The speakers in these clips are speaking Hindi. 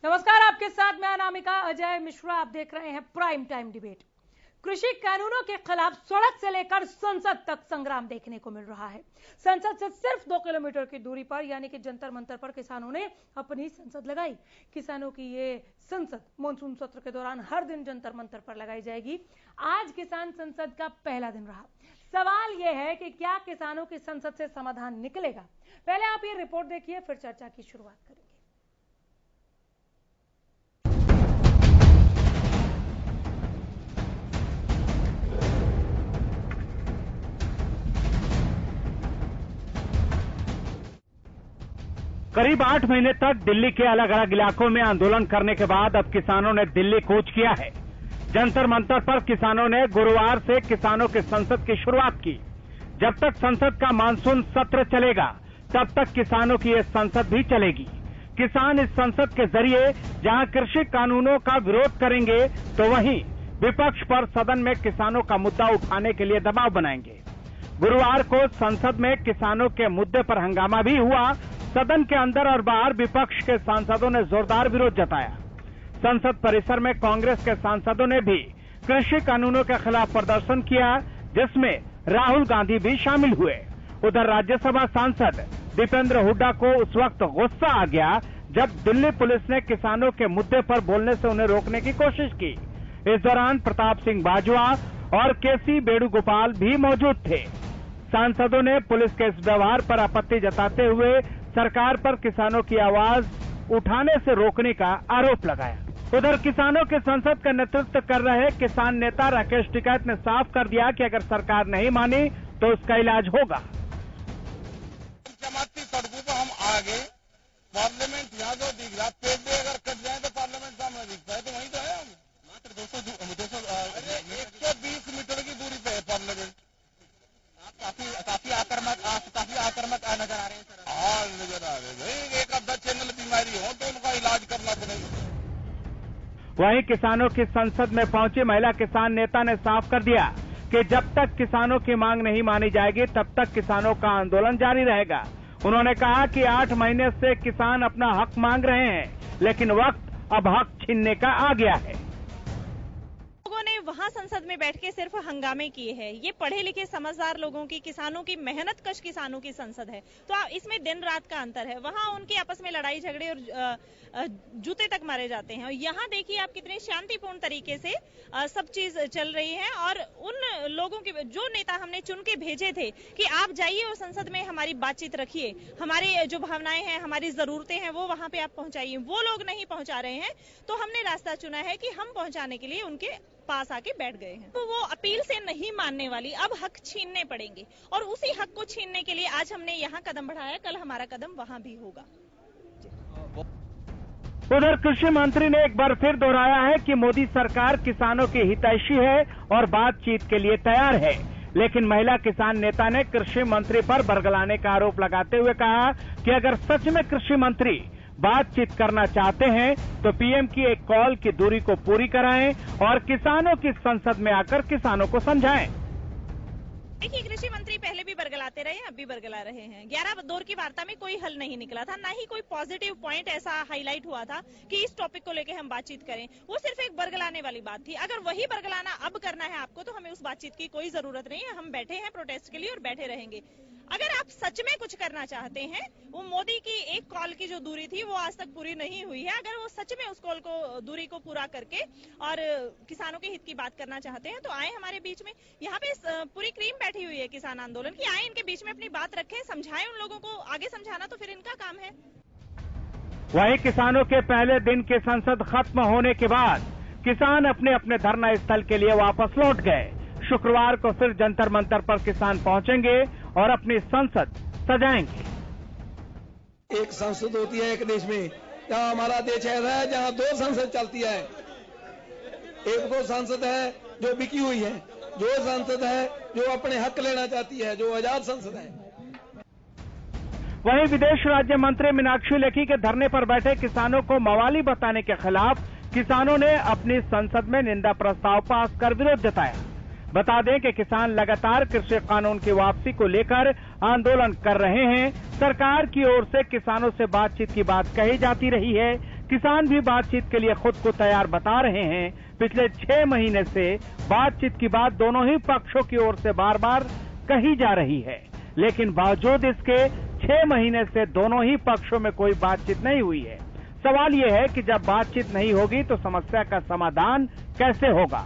नमस्कार, आपके साथ मैं अनामिका। अजय मिश्रा, आप देख रहे हैं प्राइम टाइम डिबेट। कृषि कानूनों के खिलाफ सड़क से लेकर संसद तक संग्राम देखने को मिल रहा है। संसद से सिर्फ 2 किलोमीटर की दूरी पर यानी कि जंतर मंतर पर किसानों ने अपनी संसद लगाई। किसानों की ये संसद मानसून सत्र के दौरान हर दिन जंतर मंतर पर लगाई जाएगी। आज किसान संसद का पहला दिन रहा। सवाल यह है कि क्या किसानों की संसद से समाधान निकलेगा। पहले आप ये रिपोर्ट देखिए, फिर चर्चा की शुरुआत करेंगे। करीब 8 महीने तक दिल्ली के अलग अलग इलाकों में आंदोलन करने के बाद अब किसानों ने दिल्ली कूच किया है। जंतर मंतर पर किसानों ने गुरुवार से किसानों की संसद की शुरुआत की। जब तक संसद का मानसून सत्र चलेगा तब तक किसानों की यह संसद भी चलेगी। किसान इस संसद के जरिए जहां कृषि कानूनों का विरोध करेंगे तो वहीं विपक्ष पर सदन में किसानों का मुद्दा उठाने के लिए दबाव बनाएंगे। गुरुवार को संसद में किसानों के मुद्दे पर हंगामा भी हुआ। सदन के अंदर और बाहर विपक्ष के सांसदों ने जोरदार विरोध जताया। संसद परिसर में कांग्रेस के सांसदों ने भी कृषि कानूनों के खिलाफ प्रदर्शन किया, जिसमें राहुल गांधी भी शामिल हुए। उधर राज्यसभा सांसद दीपेंद्र हुड्डा को उस वक्त गुस्सा आ गया जब दिल्ली पुलिस ने किसानों के मुद्दे पर बोलने से उन्हें रोकने की कोशिश की। इस दौरान प्रताप सिंह बाजवा और केसी वेणुगोपाल भी मौजूद थे। सांसदों ने पुलिस के इस व्यवहार पर आपत्ति जताते हुए सरकार पर किसानों की आवाज उठाने से रोकने का आरोप लगाया। उधर किसानों के संसद का नेतृत्व कर रहे किसान नेता राकेश टिकैत ने साफ कर दिया कि अगर सरकार नहीं मानी तो उसका इलाज होगा। जमाती सड़कों पर हम आगे पार्लियामेंट यहाँ जो दिख रहा पेड़ भी अगर कट जाए तो पार्लियामेंट सामने दिखता है, तो वहीं तो है हम मात्र 120 मीटर की दूरी पे है पार्लियामेंट। काफी आक्रामक नजर आ रहे हैं सर। हाँ, नजर आ रहे हैं। एक आधा चैनल बीमारी हो तो उनका इलाज करना पड़ेगा। वहीं किसानों की संसद में पहुंची महिला किसान नेता ने साफ कर दिया कि जब तक किसानों की मांग नहीं मानी जाएगी तब तक किसानों का आंदोलन जारी रहेगा। उन्होंने कहा कि 8 महीने से किसान अपना हक मांग रहे हैं, लेकिन वक्त अब हक छीनने का आ गया है। लोगों ने वहां संसद में बैठ के सिर्फ हंगामे किए हैं। ये पढ़े लिखे समझदार लोगों की, किसानों की, मेहनत कश किसानों की संसद है, तो इसमें दिन रात का अंतर है। वहां उनके आपस में लड़ाई झगड़े और जूते तक मारे जाते हैं, और यहाँ देखिए आप कितने शांतिपूर्ण तरीके से सब चीज चल रही है। और उन लोगों के जो नेता हमने चुन के भेजे थे कि आप जाइए और संसद में हमारी बातचीत रखिए, हमारी जो भावनाएं हैं, हमारी जरूरतें हैं, वो वहां पे आप पहुंचाइए, वो लोग नहीं पहुंचा रहे हैं। तो हमने रास्ता चुना है कि हम पहुंचाने के लिए उनके पास आके बैठ गए हैं। तो वो अपील से नहीं मानने वाली, अब हक छीनने पड़ेंगे, और उसी हक को छीनने के लिए आज हमने यहाँ कदम बढ़ाया, कल हमारा कदम वहाँ भी होगा। उधर कृषि मंत्री ने एक बार फिर दोहराया है कि मोदी सरकार किसानों की हितैषी है और बातचीत के लिए तैयार है। लेकिन महिला किसान नेता ने कृषि मंत्री पर बरगलाने का आरोप लगाते हुए कहा कि अगर सच में कृषि मंत्री बातचीत करना चाहते हैं तो पीएम की एक कॉल की दूरी को पूरी कराएं और किसानों की संसद में आकर किसानों को समझाएं। देखिए, कृषि मंत्री पहले भी बरगलाते रहे हैं, अब भी बरगला रहे हैं। 11 दौर की वार्ता में कोई हल नहीं निकला था, ना ही कोई पॉजिटिव पॉइंट ऐसा हाईलाइट हुआ था कि इस टॉपिक को लेकर हम बातचीत करें। वो सिर्फ एक बरगलाने वाली बात थी। अगर वही बरगलाना अब करना है आपको, तो हमें उस बातचीत की कोई जरूरत नहीं है। हम बैठे हैं प्रोटेस्ट के लिए और बैठे रहेंगे। अगर आप सच में कुछ करना चाहते हैं, वो मोदी की एक कॉल की जो दूरी थी वो आज तक पूरी नहीं हुई है। अगर वो सच में उस कॉल को, दूरी को पूरा करके और किसानों के हित की बात करना चाहते हैं तो आए हमारे बीच में। यहाँ पे पूरी क्रीम बैठी हुई है किसान आंदोलन की। आए इनके बीच में अपनी बात रखें, समझाएं उन लोगों को। आगे समझाना तो फिर इनका काम है। वहीं किसानों के पहले दिन की संसद खत्म होने के बाद किसान अपने अपने धरना स्थल के लिए वापस लौट गए। शुक्रवार को फिर जंतर मंतर पर किसान पहुंचेंगे और अपनी संसद सजाएंगे। एक संसद होती है एक देश में, जहां हमारा देश ऐसा है जहां 2 संसद चलती है। एक वो संसद है जो बिकी हुई है, जो संसद है जो अपने हक लेना चाहती है, जो आजाद संसद है। वहीं विदेश राज्य मंत्री मीनाक्षी लेखी के धरने पर बैठे किसानों को मवाली बताने के खिलाफ किसानों ने अपनी संसद में निंदा प्रस्ताव पास कर विरोध जताया। बता दें कि किसान लगातार कृषि कानून की वापसी को लेकर आंदोलन कर रहे हैं। सरकार की ओर से किसानों से बातचीत की बात कही जाती रही है। किसान भी बातचीत के लिए खुद को तैयार बता रहे हैं। पिछले 6 महीने से बातचीत की बात दोनों ही पक्षों की ओर से बार बार कही जा रही है, लेकिन बावजूद इसके 6 महीने से दोनों ही पक्षों में कोई बातचीत नहीं हुई है। सवाल यह है कि जब बातचीत नहीं होगी तो समस्या का समाधान कैसे होगा।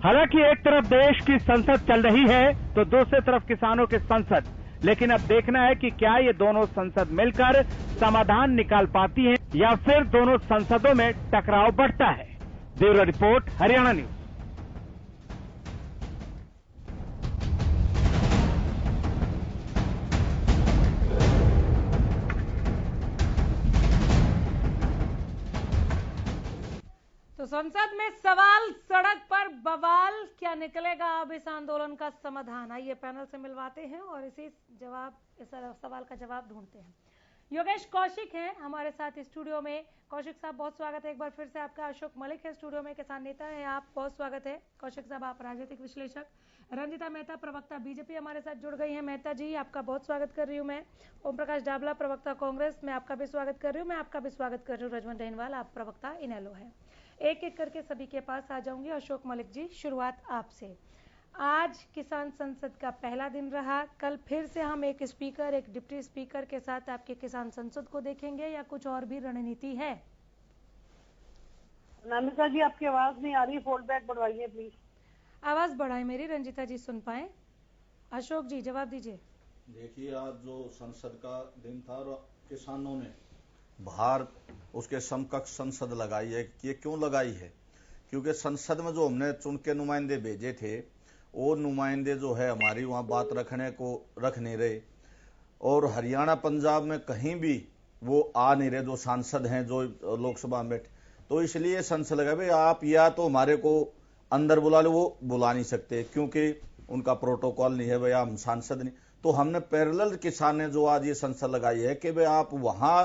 हालांकि एक तरफ देश की संसद चल रही है तो दूसरी तरफ किसानों की संसद, लेकिन अब देखना है कि क्या ये दोनों संसद मिलकर समाधान निकाल पाती हैं या फिर दोनों संसदों में टकराव बढ़ता है। Bureau report, Haryana news. तो संसद में सवाल, सड़क पर बवाल, क्या निकलेगा अब इस आंदोलन का समाधान? आइए पैनल से मिलवाते हैं और इस सवाल का जवाब ढूंढते हैं। योगेश कौशिक हैं हमारे साथ स्टूडियो में। कौशिक साहब, बहुत स्वागत है एक बार फिर से आपका। अशोक मलिक है स्टूडियो में, किसान नेता हैं आप, बहुत स्वागत है। कौशिक साहब, आप राजनीतिक विश्लेषक। रंजिता मेहता, प्रवक्ता बीजेपी, हमारे साथ जुड़ गई हैं। मेहता जी, आपका बहुत स्वागत कर रही हूँ मैं। ओम प्रकाश डाबला, प्रवक्ता कांग्रेस, मैं आपका भी स्वागत कर रही हूँ। मैं आपका भी स्वागत कर रही हूँ रजवन रेनवाल, आप प्रवक्ता इनेलो है। एक एक करके सभी के पास आ जाऊंगी। अशोक मलिक जी, शुरुआत आपसे। आज किसान संसद का पहला दिन रहा। कल फिर से हम एक स्पीकर, एक डिप्टी स्पीकर के साथ आपके किसान संसद को देखेंगे या कुछ और भी रणनीति है? रंजिता जी, आपकी आवाज नहीं आ रही, फोल्ड बैक बढ़वाइए प्लीज। आवाज बढ़ाएं मेरी, रंजिता जी सुन पाए। अशोक जी, जवाब दीजिए। देखिए, आज जो संसद का दिन था और किसानों ने बाहर उसके समकक्ष संसद लगाई है। ये क्यों लगाई है? क्योंकि संसद में जो हमने चुन के नुमाइंदे भेजे थे, वो नुमाइंदे जो है हमारी वहां बात रखने को रख नहीं रहे, और हरियाणा पंजाब में कहीं भी वो आ नहीं रहे जो सांसद हैं, जो लोकसभा में बैठे। तो इसलिए संसद लगा भाई, आप या तो हमारे को अंदर बुला लो, वो बुला नहीं सकते क्योंकि उनका प्रोटोकॉल नहीं है, भाई हम सांसद नहीं। तो हमने पैरेलल किसान ने जो आज ये संसद लगाई है कि भाई आप वहां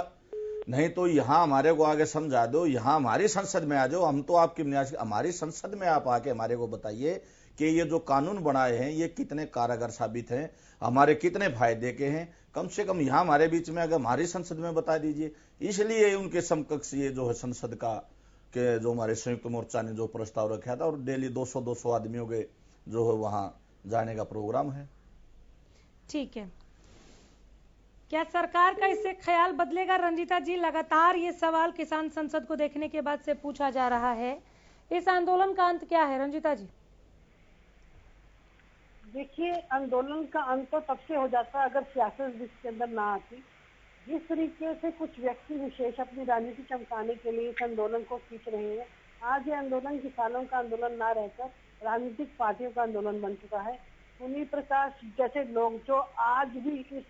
नहीं तो यहां हमारे को आगे समझा दो, यहां हमारी संसद में आ जाओ, हम तो आपकी हमारी संसद में आप आके हमारे को बताइए कि ये जो कानून बनाए हैं ये कितने कारगर साबित हैं, हमारे कितने फायदे के हैं। कम से कम यहां हमारे बीच में अगर हमारी संसद में बता दीजिए। इसलिए उनके समकक्ष ये जो है संसद का के जो हमारे संयुक्त मोर्चा ने जो प्रस्ताव रखा था, और डेली 200 आदमियों के जो है वहां जाने का प्रोग्राम है। ठीक है, क्या सरकार का इससे ख्याल बदलेगा? रंजिता जी, लगातार ये सवाल किसान संसद को देखने के बाद से पूछा जा रहा है, इस आंदोलन का अंत क्या है? रंजिता जी। देखिए, आंदोलन का अंत तो तब से हो जाता अगर सियासत इसके अंदर ना आती। जिस तरीके से कुछ व्यक्ति विशेष अपनी राजनीति चमकाने के लिए इस आंदोलन को खींच रहे हैं, आज ये आंदोलन किसानों का आंदोलन ना रहकर राजनीतिक पार्टियों का आंदोलन बन चुका है। पुनीत प्रकाश जैसे लोग जो आज भी इस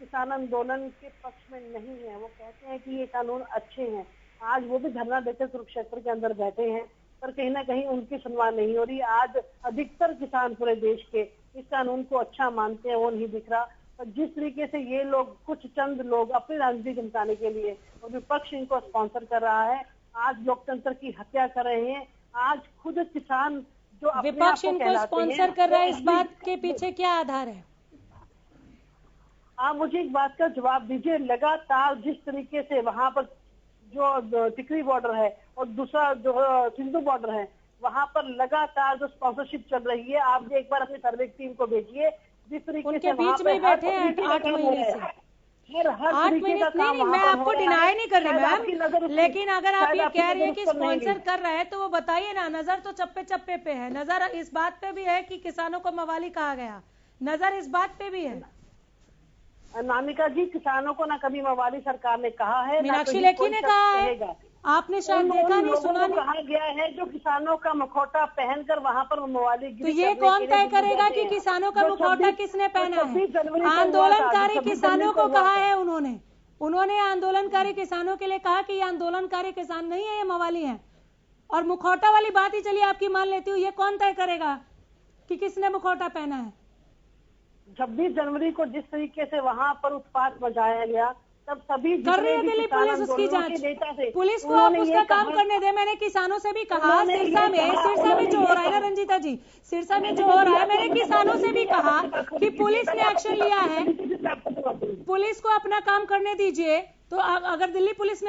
किसान आंदोलन के पक्ष में नहीं है, वो कहते हैं कि ये कानून अच्छे हैं, आज वो भी धरना देकर कुरुक्षेत्र के अंदर बैठे हैं, पर कहीं ना कहीं उनकी सुनवाई नहीं हो रही। आज अधिकतर किसान पूरे देश के इस कानून को अच्छा मानते हैं, वो नहीं दिख रहा। और जिस तरीके से ये लोग, कुछ चंद लोग अपनी राजनीति चमकाने के लिए और विपक्ष इनको स्पॉन्सर कर रहा है, आज लोकतंत्र की हत्या कर रहे हैं। आज खुद किसान जो विपक्ष इनको स्पॉन्सर कर रहा है, इस बात के पीछे क्या आधार है? आप मुझे एक बात का जवाब दीजिए। लगातार जिस तरीके से वहां पर जो टिकरी बॉर्डर है और दूसरा जो सिंधु बॉर्डर है, वहां पर लगातार जो स्पॉन्सरशिप चल रही है, आप एक बार अपनी सर्वे टीम को भेजिए। जिस तरीके उनके से बीच में बैठे हैं 8 महीने से, 8 महीने नहीं, मैं आपको डिनाई नहीं कर रही मैम, लेकिन अगर आप ये कह रही है कि स्पॉन्सर कर रहे हैं तो वो बताइए ना। नजर तो चप्पे चप्पे पे है, नजर इस बात पे भी है कि किसानों को मवाली कहा गया, नजर इस बात पे भी है। नामिका जी, किसानों को ना कभी मवाली सरकार ने कहा है, मीनाक्षी लेखी ने कहा है, आपने शायद देखा नहीं, सुना नहीं। कहा गया है जो किसानों का मुखौटा पहनकर वहां पर मवाली, तो ये कौन तय करेगा कि किसानों का मुखौटा किसने पहना है? आंदोलनकारी किसानों को कहा है उन्होंने आंदोलनकारी किसानों के लिए कहा कि ये आंदोलनकारी किसान नहीं है, ये मवाली है। और मुखौटा वाली बात ही चलिए आपकी मान लेती हूँ, ये कौन तय करेगा कि किसने मुखौटा पहना है? 26 जनवरी को जिस तरीके से वहां पर उत्पात मचाया गया, तब सभी कर रही है दिल्ली पुलिस उसकी जांच। पुलिस को आप उसका काम करने दे। मैंने किसानों से भी कहा, सिरसा में जो हो रहा है ना रंजीता जी, सिरसा में जो हो रहा है, मैंने किसानों से भी कहा कि पुलिस ने एक्शन लिया है, पुलिस को अपना काम करने दीजिए। तो अगर दिल्ली पुलिस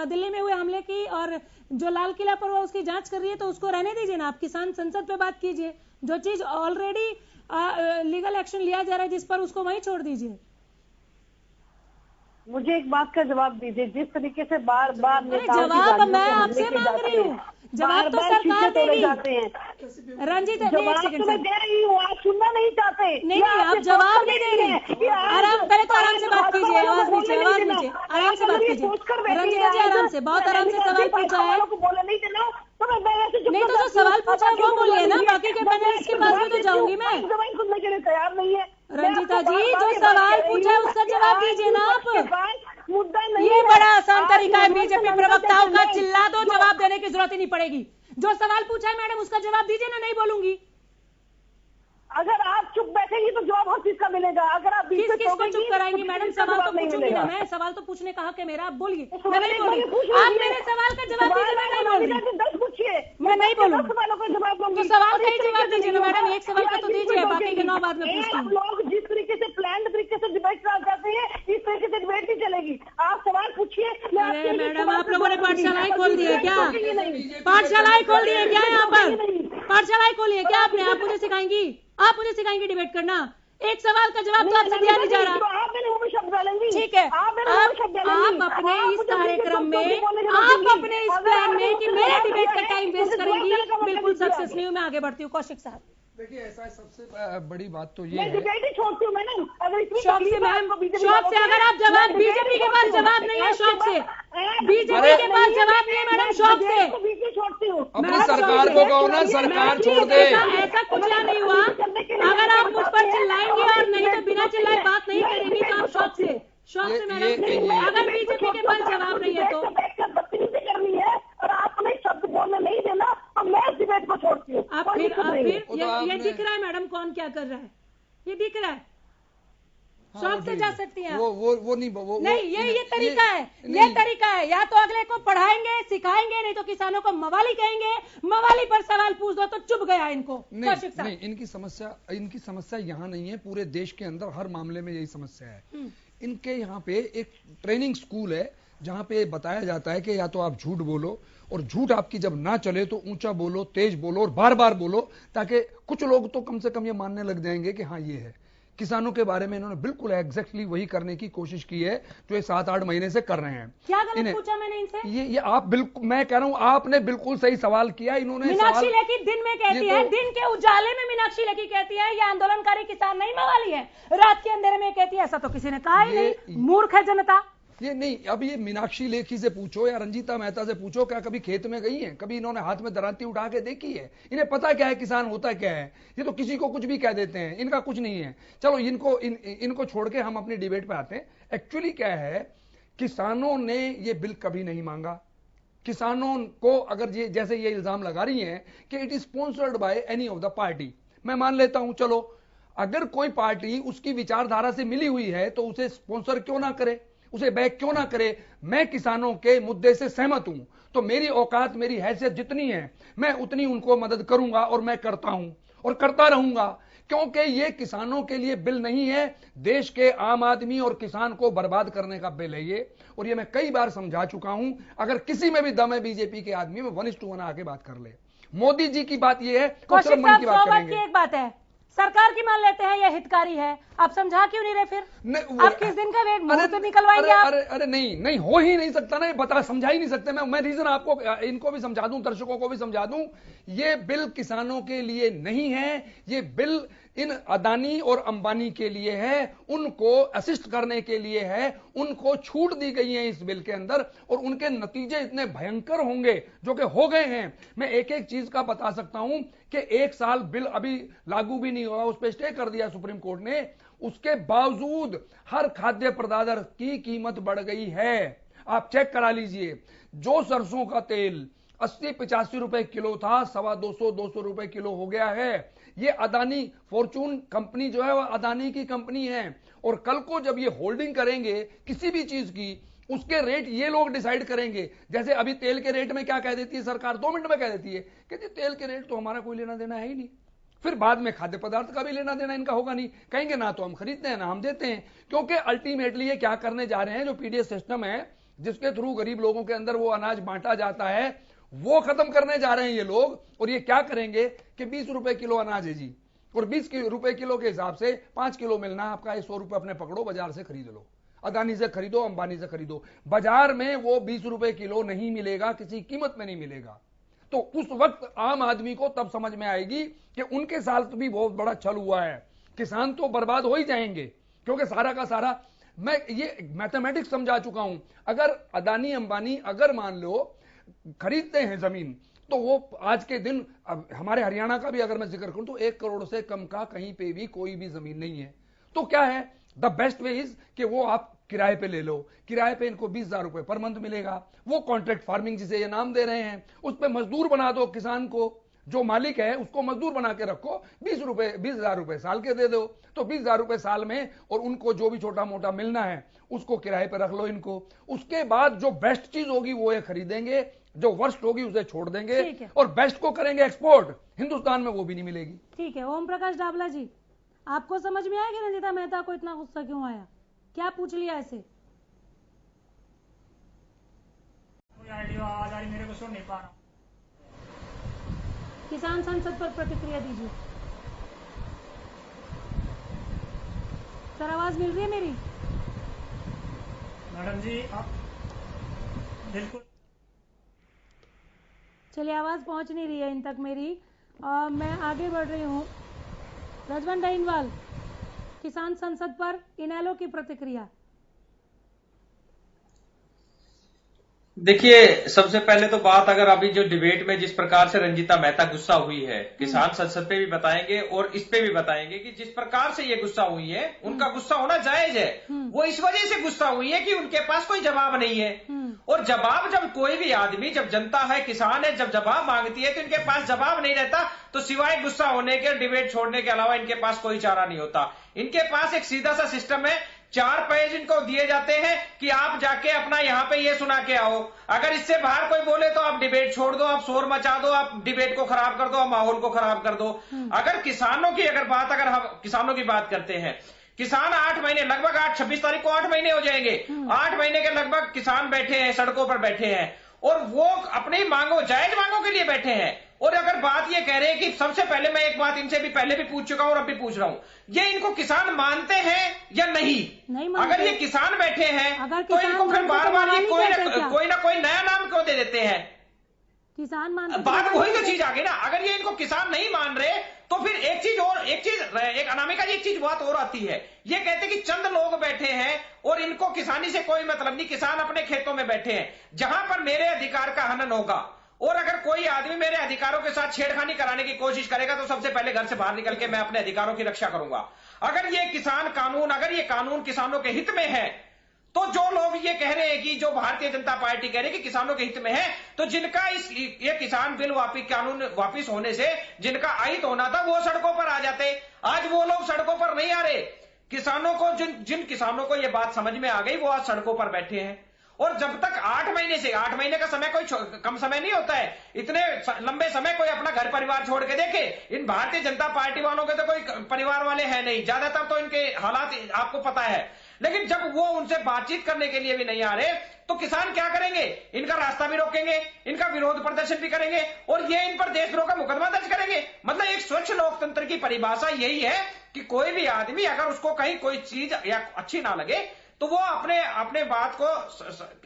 दिल्ली में हुए हमले की और जो लाल किला पर हुआ उसकी जांच कर रही है तो उसको रहने दीजिए ना, आप किसान संसद पे बात कीजिए। जो चीज ऑलरेडी लीगल एक्शन लिया जा रहा है जिस पर, उसको वहीं छोड़ दीजिए। मुझे एक बात का जवाब दीजिए, जिस तरीके से बार बार जवाब मैं आपसे मांग रही हूँ, जवाब तो सरकार देगी। रंजीत जवाब तो मैं दे रही हूँ, आप सुनना नहीं चाहते। नहीं आप जवाब नहीं दे रहे। पहले तो आराम से बात कीजिए, आवाज नीचे, आराम से बात कीजिए। रंजीता जी आराम से, बहुत आराम से सवाल पूछा है। नहीं तो जो सवाल पूछा है वो बोलिए ना, बाकी के पैनलिस्ट के पास भी तो जाऊंगी मैं। सुनने के लिए तैयार नहीं है। रंजीता जी जो सवाल पूछा है उसका जवाब दीजिए ना आप। मुद्दा नहीं, ये बड़ा आसान तरीका है बीजेपी प्रवक्ताओं का, चिल्ला दो, जवाब देने की जरूरत ही नहीं पड़ेगी। जो सवाल पूछा है मैडम उसका जवाब दीजिए ना, नहीं बोलूंगी। अगर आप चुप बैठेंगी तो जवाब हर चीज का मिलेगा। अगर आप किसको चुप कराएंगी मैडम? सवाल तो पूछूंगी ना मैं, सवाल तो पूछने का हक है मेरा, आप बोलिए। मैं नहीं बोल रही, आप मेरे सवाल का जवाब दीजिए, मैं नहीं बोल रही। 10 पूछिए, मैं नहीं बोलूंगी। सवालों का जवाब दूंगी। तो सवाल का ही जवाब दीजिए ना मैडम, एक सवाल का तो दीजिए, बाकी के 9 बाद में पूछती हूँ। लोग जिस तरीके से प्लान तरीके से डिबेट करा जाते हैं, इस तरीके से डिबेट नहीं चलेगी। आप सवाल पूछिए। अरे मैडम आप लोगों ने पाठशालाएं खोल दी है क्या? पाठशालाएं खोल दी है क्या यहाँ पर? पाठशालाएं खोली है क्या आपने? आप मुझे सिखाएंगी? आप मुझे सिखाएंगी डिबेट करना? एक सवाल का जवाब तो आपसे दिया नहीं जा रहा। ठीक है, आप अपने इस कार्यक्रम में, आप अपने इस प्लान में कि मैं डिबेट का टाइम वेस्ट करेंगी, बिल्कुल सक्सेस नहीं हूँ। मैं आगे बढ़ती हूँ। कौशिक साहब देखिए, ऐसा सबसे बड़ी बात तो ये है, डिबेट ही छोड़ती हूँ मैडम। शौक से मैम, शौक से अगर आप जवाब, बीजेपी के पास जवाब नहीं है, शौक से बीजेपी के पास जवाब नहीं है मैडम, शौक से छोड़ती हूँ। अपनी सरकार को कहो ना, सरकार छोड़ दे। ऐसा कुछ नहीं हुआ। अगर आप मुझ पर चिल्लाएंगे और नहीं तो बिना चिल्लाए बात नहीं करेंगी तो आप शौक से मैडम, अगर बीजेपी के पास जवाब नहीं है तो करनी है और आपने शब्द बोलने नहीं देना और मैं इस डिबेट को छोड़ती हूँ। आप फिर ये दिख रहा है मैडम कौन क्या कर रहा है, ये दिख रहा है। शौक से जा सकती हैं वो नहीं, ये तरीका है, ये तरीका है। या तो अगले को पढ़ाएंगे सिखाएंगे, नहीं तो किसानों को मवाली कहेंगे। मवाली पर सवाल पूछ दो तो चुप गया इनको। नहीं, इनकी समस्या यहाँ नहीं है, पूरे देश के अंदर हर मामले में यही समस्या है। इनके यहाँ पे एक ट्रेनिंग स्कूल है जहाँ पे बताया जाता है कि या तो आप झूठ बोलो, और झूठ आपकी जब ना चले तो ऊंचा बोलो, तेज बोलो और बार बार बोलो, ताकि कुछ लोग तो कम से कम ये मानने लग जाएंगे कि हाँ ये है। किसानों के बारे में इन्होंने बिल्कुल एग्जैक्टली वही करने की कोशिश की है जो ये 7-8 महीने से कर रहे हैं। क्या गलत पूछा मैंने इनसे? ये आप बिल्कुल, मैं कह रहा हूं आपने बिल्कुल सही सवाल किया। इन्होंने मीनाक्षी लेखी दिन में कहती है, दिन के उजाले में मीनाक्षी लेखी कहती है ये आंदोलनकारी किसान नहीं मवाली है, रात के अंधेरे में कहती है। ऐसा तो किसी ने कहा ही नहीं, मूर्ख है जनता। ये नहीं, अब ये मीनाक्षी लेखी से पूछो या रंजीता मेहता से पूछो, क्या कभी खेत में गई हैं? कभी इन्होंने हाथ में दरांती उठा के देखी है? इन्हें पता क्या है किसान होता क्या है? ये तो किसी को कुछ भी कह देते हैं, इनका कुछ नहीं है। चलो इनको छोड़ के हम अपनी डिबेट पे आते हैं। एक्चुअली क्या है, किसानों ने ये बिल कभी नहीं मांगा। किसानों को अगर ये जैसे ये इल्जाम लगा रही हैं कि it is sponsored by any of the party, मैं मान लेता हूं, चलो अगर कोई पार्टी उसकी विचारधारा से मिली हुई है तो उसे स्पॉन्सर क्यों ना करे, उसे बैक क्यों ना करे। मैं किसानों के मुद्दे से सहमत हूं तो मेरी औकात, मेरी हैसियत जितनी है मैं उतनी उनको मदद करूंगा और मैं करता हूं और करता रहूंगा, क्योंकि ये किसानों के लिए बिल नहीं है, देश के आम आदमी और किसान को बर्बाद करने का बिल है ये। और ये मैं कई बार समझा चुका हूं। अगर किसी में भी दम है बीजेपी के आदमी में 1:1 आके बात कर ले। मोदी जी की बात ये है, कौशिक साहब 100 बात की एक बात है, सरकार की मान लेते हैं, यह हितकारी है, आप समझा क्यों नहीं रहे? फिर आप किस दिन का वेट मुंह से निकलवाएंगे आप? अरे नहीं हो ही नहीं सकता ना, ये बता, समझा ही नहीं सकते। मैं रीजन आपको, इनको भी समझा दूं, दर्शकों को भी समझा दूं। ये बिल किसानों के लिए नहीं है, ये बिल इन अदानी और अंबानी के लिए है, उनको असिस्ट करने के लिए है, उनको छूट दी गई है इस बिल के अंदर, और उनके नतीजे इतने भयंकर होंगे जो कि हो गए हैं। मैं एक एक चीज का बता सकता हूं कि 1 साल बिल अभी लागू भी नहीं हुआ, उस पर स्टे कर दिया सुप्रीम कोर्ट ने, उसके बावजूद हर खाद्य पदार्थ की कीमत बढ़ गई है। आप चेक करा लीजिए, जो सरसों का तेल 80-85 रुपए किलो था, 250-200 रुपए किलो हो गया है। ये अदानी फॉर्चून कंपनी जो है वह अदानी की कंपनी है, और कल को जब ये होल्डिंग करेंगे किसी भी चीज की, उसके रेट ये लोग डिसाइड करेंगे। जैसे अभी तेल के रेट में क्या कह देती है सरकार, 2 मिनट में कह देती है कि तेल के रेट तो हमारा कोई लेना देना है ही नहीं, फिर बाद में खाद्य पदार्थ का भी लेना देना इनका होगा नहीं, कहेंगे ना तो हम खरीदते हैं ना हम देते हैं, क्योंकि अल्टीमेटली ये क्या करने जा रहे हैं, जो पीडीएस सिस्टम है जिसके थ्रू गरीब लोगों के अंदर वो अनाज बांटा जाता है वो खत्म करने जा रहे हैं ये लोग। और ये क्या करेंगे कि 20 रुपए किलो अनाज है जी, और 20 रुपए किलो के हिसाब से 5 किलो मिलना आपका, 100 रुपए अपने पकड़ो, बाजार से खरीद लो, अदानी से खरीदो, अंबानी से खरीदो, बाजार में वो 20 रुपए किलो नहीं मिलेगा, किसी कीमत में नहीं मिलेगा। तो उस वक्त आम आदमी को तब समझ में आएगी कि उनके साथ भी बहुत बड़ा छल हुआ है, किसान तो बर्बाद हो ही जाएंगे, क्योंकि सारा का सारा मैं ये मैथमेटिक्स समझा चुका हूं। अगर अदानी अंबानी अगर मान लो खरीदते हैं जमीन, तो वो आज के दिन, अब हमारे हरियाणा का भी अगर मैं जिक्र करूं तो 1 करोड़ से कम का कहीं पे भी कोई भी जमीन नहीं है। तो क्या है, द बेस्ट वे इज कि वो आप किराए पे ले लो, किराए पे इनको 20,000 रुपए पर मंथ मिलेगा, वो कॉन्ट्रैक्ट फार्मिंग जिसे ये नाम दे रहे हैं, उस पर मजदूर बना दो किसान को, जो मालिक है उसको मजदूर बना के रखो, 20,000 रुपए साल के दे दो, तो 20,000 रुपए साल में, और उनको जो भी छोटा मोटा मिलना है उसको किराए पे रख लो इनको। उसके बाद जो बेस्ट चीज होगी वो ये खरीदेंगे, जो वर्स्ट होगी उसे छोड़ देंगे, और बेस्ट को करेंगे एक्सपोर्ट, हिंदुस्तान में वो भी नहीं मिलेगी। ठीक है, ओम प्रकाश डाबला जी, आपको समझ में आया कि रंजीता मेहता को इतना गुस्सा क्यों आया, क्या पूछ लिया ऐसे? आवाज आ रही, मेरे को सुन नहीं पा रहा। किसान संसद पर प्रतिक्रिया दीजिए सर, आवाज मिल रही है मेरी? मैडम जी आप बिल्कुल, चलिए आवाज पहुंच नहीं रही है इन तक मेरी, मैं आगे बढ़ रही हूँ। रजवन डाइनवाल, किसान संसद पर इनेलो की प्रतिक्रिया। देखिए, सबसे पहले तो बात, अगर अभी जो डिबेट में जिस प्रकार से रंजीता मेहता गुस्सा हुई है, किसान संसद पे भी बताएंगे और इस पे भी बताएंगे कि जिस प्रकार से ये गुस्सा हुई है, उनका गुस्सा होना जायज है। वो इस वजह से गुस्सा हुई है कि उनके पास कोई जवाब नहीं है, और जवाब जब कोई भी आदमी, जब जनता है, किसान है, जब जवाब मांगती है तो इनके पास जवाब नहीं रहता, तो सिवाय गुस्सा होने के, डिबेट छोड़ने के अलावा इनके पास कोई चारा नहीं होता। इनके पास एक सीधा सा सिस्टम है, 4 पेज इनको दिए जाते हैं कि आप जाके अपना यहाँ पे ये सुना के आओ, अगर इससे बाहर कोई बोले तो आप डिबेट छोड़ दो, आप शोर मचा दो, आप डिबेट को खराब कर दो, आप माहौल को खराब कर दो। अगर किसानों की अगर हम किसानों की बात करते हैं, किसान 8 महीने, लगभग 26 तारीख को 8 महीने हो जाएंगे, 8 महीने के लगभग किसान बैठे हैं, सड़कों पर बैठे हैं, और वो अपनी मांगों, जायज मांगों के लिए बैठे हैं। और अगर बात ये कह रहे हैं कि सबसे पहले, मैं एक बात इनसे भी पहले भी पूछ चुका हूं और अब भी पूछ रहा हूं, ये इनको किसान मानते हैं या नहीं अगर ये किसान बैठे हैं तो इनको फिर बार बार ये कोई ना कोई नया नाम क्यों दे देते हैं? किसान मानते, बात वही तो चीज आ गई ना। अगर ये इनको किसान नहीं मान रहे तो फिर एक अनामिका जी, एक चीज बात और आती है, ये कहते कि चंद लोग बैठे हैं और इनको किसानी से कोई मतलब नहीं, किसान अपने खेतों में बैठे हैं, जहां पर मेरे अधिकार का हनन होगा, और अगर कोई आदमी मेरे अधिकारों के साथ छेड़खानी कराने की कोशिश करेगा तो सबसे पहले घर से बाहर निकल के मैं अपने अधिकारों की रक्षा करूंगा। अगर ये कानून किसानों के हित में है, तो जो लोग ये कह रहे हैं कि जो भारतीय जनता पार्टी कह रही है कि किसानों के हित में है, तो जिनका ये किसान बिल कानून वापिस होने से जिनका अहित होना था वो सड़कों पर आ जाते। आज वो लोग सड़कों पर नहीं आ रहे। किसानों को, जिन किसानों को ये बात समझ में आ गई, वो आज सड़कों पर बैठे हैं। और जब तक 8 महीने का समय कोई कम समय नहीं होता है, इतने लंबे समय कोई अपना घर परिवार छोड़ के देखे। इन भारतीय जनता पार्टी वालों के तो कोई परिवार वाले हैं नहीं, ज्यादातर तो इनके हालात आपको पता है। लेकिन जब वो उनसे बातचीत करने के लिए भी नहीं आ रहे, तो किसान क्या करेंगे? इनका रास्ता भी रोकेंगे, इनका विरोध प्रदर्शन भी करेंगे, और ये इन पर देशद्रोह का मुकदमा दर्ज करेंगे। मतलब एक स्वच्छ लोकतंत्र की परिभाषा यही है कि कोई भी आदमी अगर उसको कहीं कोई चीज या अच्छी ना लगे तो वो अपने बात को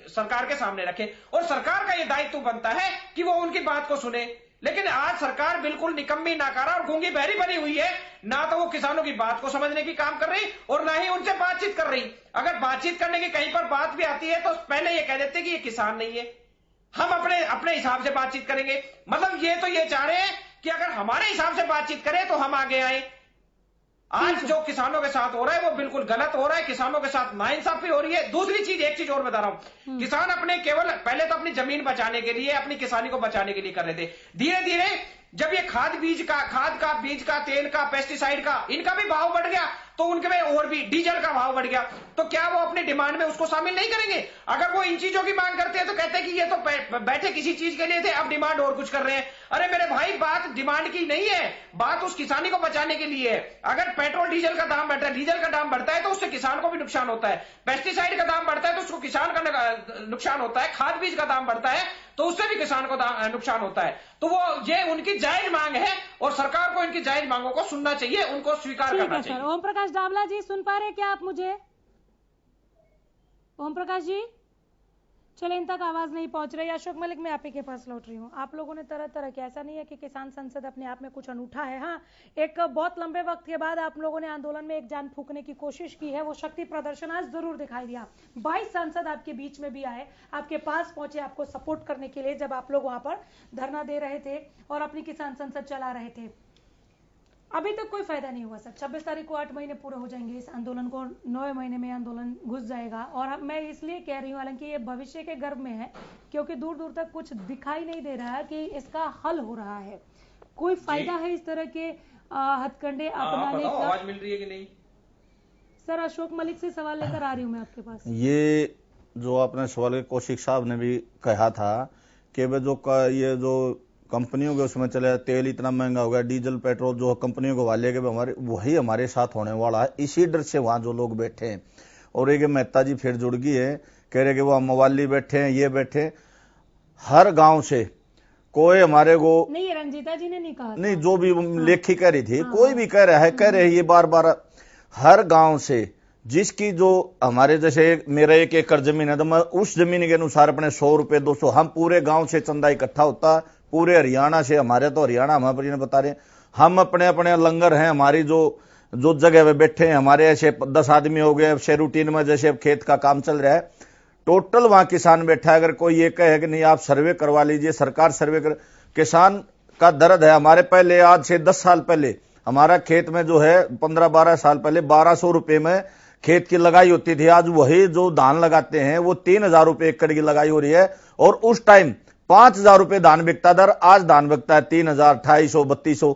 सरकार के सामने रखे, और सरकार का ये दायित्व बनता है कि वो उनकी बात को सुने। लेकिन आज सरकार बिल्कुल निकम्मी, नाकारा और गूंगी बहरी बनी हुई है। ना तो वो किसानों की बात को समझने की काम कर रही और ना ही उनसे बातचीत कर रही। अगर बातचीत करने की कहीं पर बात भी आती है तो पहले ये कह देते कि ये किसान नहीं है, हम अपने हिसाब से बातचीत करेंगे। मतलब ये चाह रहे हैं कि अगर हमारे हिसाब से बातचीत करें तो हम आगे आए। आज जो किसानों के साथ हो रहा है वो बिल्कुल गलत हो रहा है, किसानों के साथ नाइंसाफी हो रही है। दूसरी चीज, एक चीज और बता रहा हूं, किसान पहले तो अपनी जमीन बचाने के लिए, अपनी किसानी को बचाने के लिए कर रहे थे। धीरे धीरे जब ये खाद का, बीज का, तेल का, पेस्टिसाइड का, इनका भी भाव बढ़ गया, तो उनके में और भी डीजल का भाव बढ़ गया, तो क्या वो अपनी डिमांड में उसको शामिल नहीं करेंगे? अगर वो इन चीजों की मांग करते हैं तो कहते हैं कि ये तो बैठे किसी चीज के लिए थे, अब डिमांड और कुछ कर रहे हैं। अरे मेरे भाई, बात डिमांड की नहीं है, बात उस किसानी को बचाने के लिए है। अगर पेट्रोल डीजल का दाम बढ़ता है, डीजल का दाम बढ़ता है तो उससे किसान को भी नुकसान होता है, पेस्टिसाइड का दाम बढ़ता है तो उसको किसान का नुकसान होता है, खाद बीज का दाम बढ़ता है तो उससे भी किसान को नुकसान होता है। तो वो ये उनकी जायज मांग है और सरकार को इनकी जायज मांगों को सुनना चाहिए, उनको स्वीकार करना चाहिए। ओम प्रकाश डावला जी, सुन पा रहे क्या आप मुझे? ओम प्रकाश जी, चले इन तक आवाज नहीं पहुंच रही। अशोक मलिक, मैं आप ही के पास लौट रही हूँ। आप लोगों ने तरह तरह के, ऐसा नहीं है कि किसान संसद अपने आप में कुछ अनूठा है। हाँ, एक बहुत लंबे वक्त के बाद आप लोगों ने आंदोलन में एक जान फूंकने की कोशिश की है, वो शक्ति प्रदर्शन आज जरूर दिखाई दिया। 22 सांसद आपके बीच में भी आए, आपके पास पहुंचे आपको सपोर्ट करने के लिए, जब आप लोग वहां पर धरना दे रहे थे और अपनी किसान संसद चला रहे थे। अभी तक कोई फायदा नहीं हुआ सर। 26 तारीख को 8 महीने पूरे हो जाएंगे इस आंदोलन को, 9वें महीने में आंदोलन घुस जाएगा। और मैं इसलिए कह रही हूँ, हालांकि ये भविष्य के गर्भ में है, क्योंकि दूर दूर तक कुछ दिखाई नहीं दे रहा है कि इसका हल हो रहा है। कोई फायदा है इस तरह के हथकंडे अपनाने का? आवाज मिल रही है कि नहीं सर? अशोक मलिक से सवाल लेकर आ रही हूँ मैं आपके पास। ये जो आपने सवाल कौशिक साहब ने भी कहा था कि ये जो कंपनियों के उसमें चले, तेल इतना महंगा हो गया, डीजल पेट्रोल जो कंपनियों को वाले के वही हमारे साथ होने वाला है, इसी डर से वहां जो लोग बैठे हैं। और एक मेहता जी फिर जुड़ गई है, कह रहे कि वो मवाली बैठे हैं, ये बैठे, हर गांव से कोई हमारे को नहीं, रंजीता जी ने नहीं कहा, नहीं जो भी लेखी कह रही थी, कोई भी कह रहा है, कह रहे ये बार बार, हर गांव से जिसकी जो हमारे जैसे मेरा 1 एकड़ जमीन है तो मैं उस जमीन के अनुसार अपने 100 रुपए 200, हम पूरे गांव से चंदा इकट्ठा होता, पूरे हरियाणा से, हमारे तो हरियाणा हमारे बता रहे, हम अपने अपने लंगर हैं, हमारी जो जगह पे बैठे हैं, हमारे ऐसे 10 आदमी हो गए, ऐसे रूटीन में जैसे खेत का काम चल रहा है, टोटल वहां किसान बैठा है। अगर कोई ये कहे कि नहीं आप सर्वे करवा लीजिए, सरकार सर्वे कर, किसान का दर्द है। हमारे पहले आज से 10 साल पहले हमारा खेत में जो है 15-12 साल पहले 1200 रुपए में खेत की लगाई होती थी, आज वही जो धान लगाते हैं वो 3000 रुपए एकड़ की लगाई हो रही है। और उस टाइम 5000 रुपए धान बिकता था, आज धान बिकता है 3000, 2800, 3200।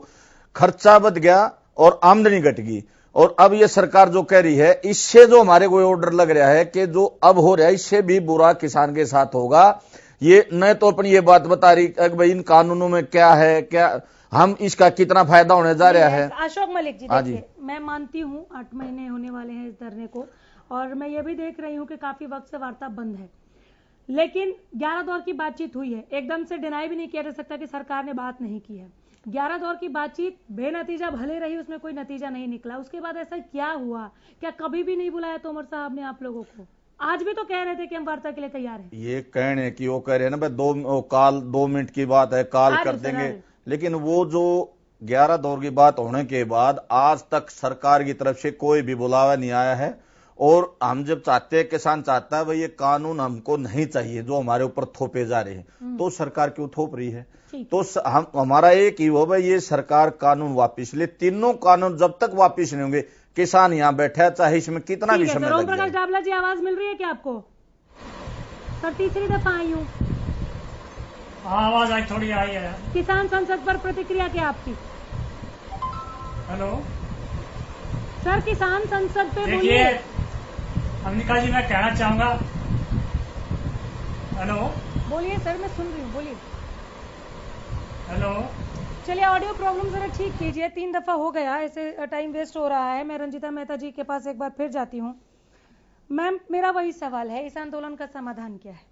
खर्चा बढ़ गया और आमदनी घट गई। और अब ये सरकार जो कह रही है, इससे जो हमारे को ऑर्डर लग रहा है कि जो अब हो रहा है इससे भी बुरा किसान के साथ होगा। ये न तो अपनी ये बात बता रही कि भाई इन कानूनों में क्या है, क्या हम इसका कितना फायदा होने जा रहा है। अशोक मलिक जी, देखिए मैं मानती हूँ 8 महीने होने वाले हैं इस धरने को, और मैं ये भी देख रही हूँ कि काफी वक्त से वार्ता बंद है, लेकिन 11 दौर की बातचीत हुई है। एकदम से डिनाई भी नहीं किया जा सकता कि सरकार ने बात नहीं की है। 11 दौर की बातचीत बेनतीजा भले रही, उसमें कोई नतीजा नहीं निकला। उसके बाद ऐसा क्या हुआ? क्या कभी भी नहीं बुलाया तोमर साहब ने आप लोगों को? आज भी तो कह रहे थे कि हम वार्ता के लिए तैयार हैं। ये कहने की वो कह रहे हैं ना भाई 2 मिनट की बात है, कॉल कर देंगे, लेकिन वो जो 11 दौर की बात होने के बाद आज तक सरकार की तरफ से कोई भी बुलावा नहीं आया है। और हम जब चाहते हैं, किसान चाहता है भाई ये कानून हमको नहीं चाहिए जो हमारे ऊपर थोपे जा रहे हैं, तो सरकार क्यों थोप रही है? तो हमारा एक ही हो भाई, ये सरकार कानून वापिस ले। तीनों कानून जब तक वापिस नहीं होंगे, किसान यहाँ बैठा है, चाहे इसमें कितना भी समय लग प्रकाश डावला जी, आवाज मिल रही है क्या आपको? सर तीसरी दफा आई हूँ। आवाज आज थोड़ी आई है। किसान संसद पर प्रतिक्रिया क्या आपकी? हेलो सर, किसान संसद पे देखिए अमनिका जी, मैं कहना चाहूंगा। हेलो बोलिए सर, मैं सुन रही हूँ, बोलिए। हेलो, चलिए ऑडियो प्रॉब्लम जरा ठीक कीजिए, 3 दफा हो गया, ऐसे टाइम वेस्ट हो रहा है। मैं रंजीता मेहता जी के पास एक बार फिर जाती हूँ। मैम, मेरा वही सवाल है, इस आंदोलन का समाधान क्या है?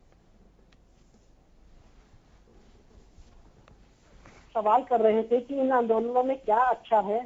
सवाल कर रहे थे कि इन आंदोलनों में क्या अच्छा है,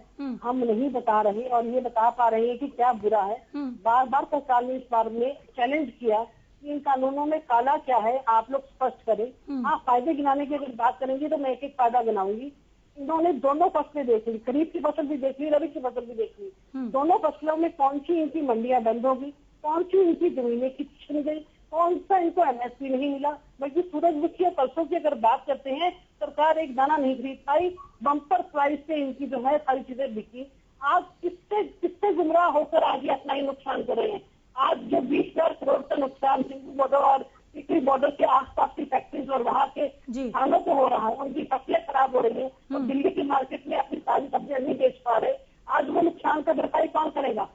हम नहीं बता रहे और ये बता पा रहे हैं कि क्या बुरा है। बार बार सरकार ने इस बार में चैलेंज किया कि इन कानूनों में काला क्या है, आप लोग स्पष्ट करें। हाँ, फायदे गिनाने की अगर बात करेंगे तो मैं एक एक फायदा गिनाऊंगी। इन्होंने दोनों फसलें देख ली, खरीफ की फसल भी देख ली, रबी की फसल भी देख ली। दोनों फसलों में कौन सी इनकी मंडियां बंद होगी, कौन सी इनकी जमीनें छीन गई, कौन सा इनको एमएसपी नहीं मिला। बल्कि सूरजमुखी और परसों की अगर बात करते हैं, सरकार एक दाना नहीं खरीद पाई, बम्पर प्राइस से इनकी जो है सारी चीजें बिकी। आज किससे गुमराह होकर आज ये अपना ही नुकसान कर रहे हैं। आज जो 20,000 करोड़ का नुकसान सिंधु बॉर्डर और टिकरी बॉर्डर के आसपास की फैक्ट्रीज और वहाँ के किसानों को हो रहा है, उनकी फसलें खराब हो रही है और दिल्ली की मार्केट में अपनी सारी सब्जियां नहीं बेच पा रहे। आज वो नुकसान का भरपाई कौन करेगा?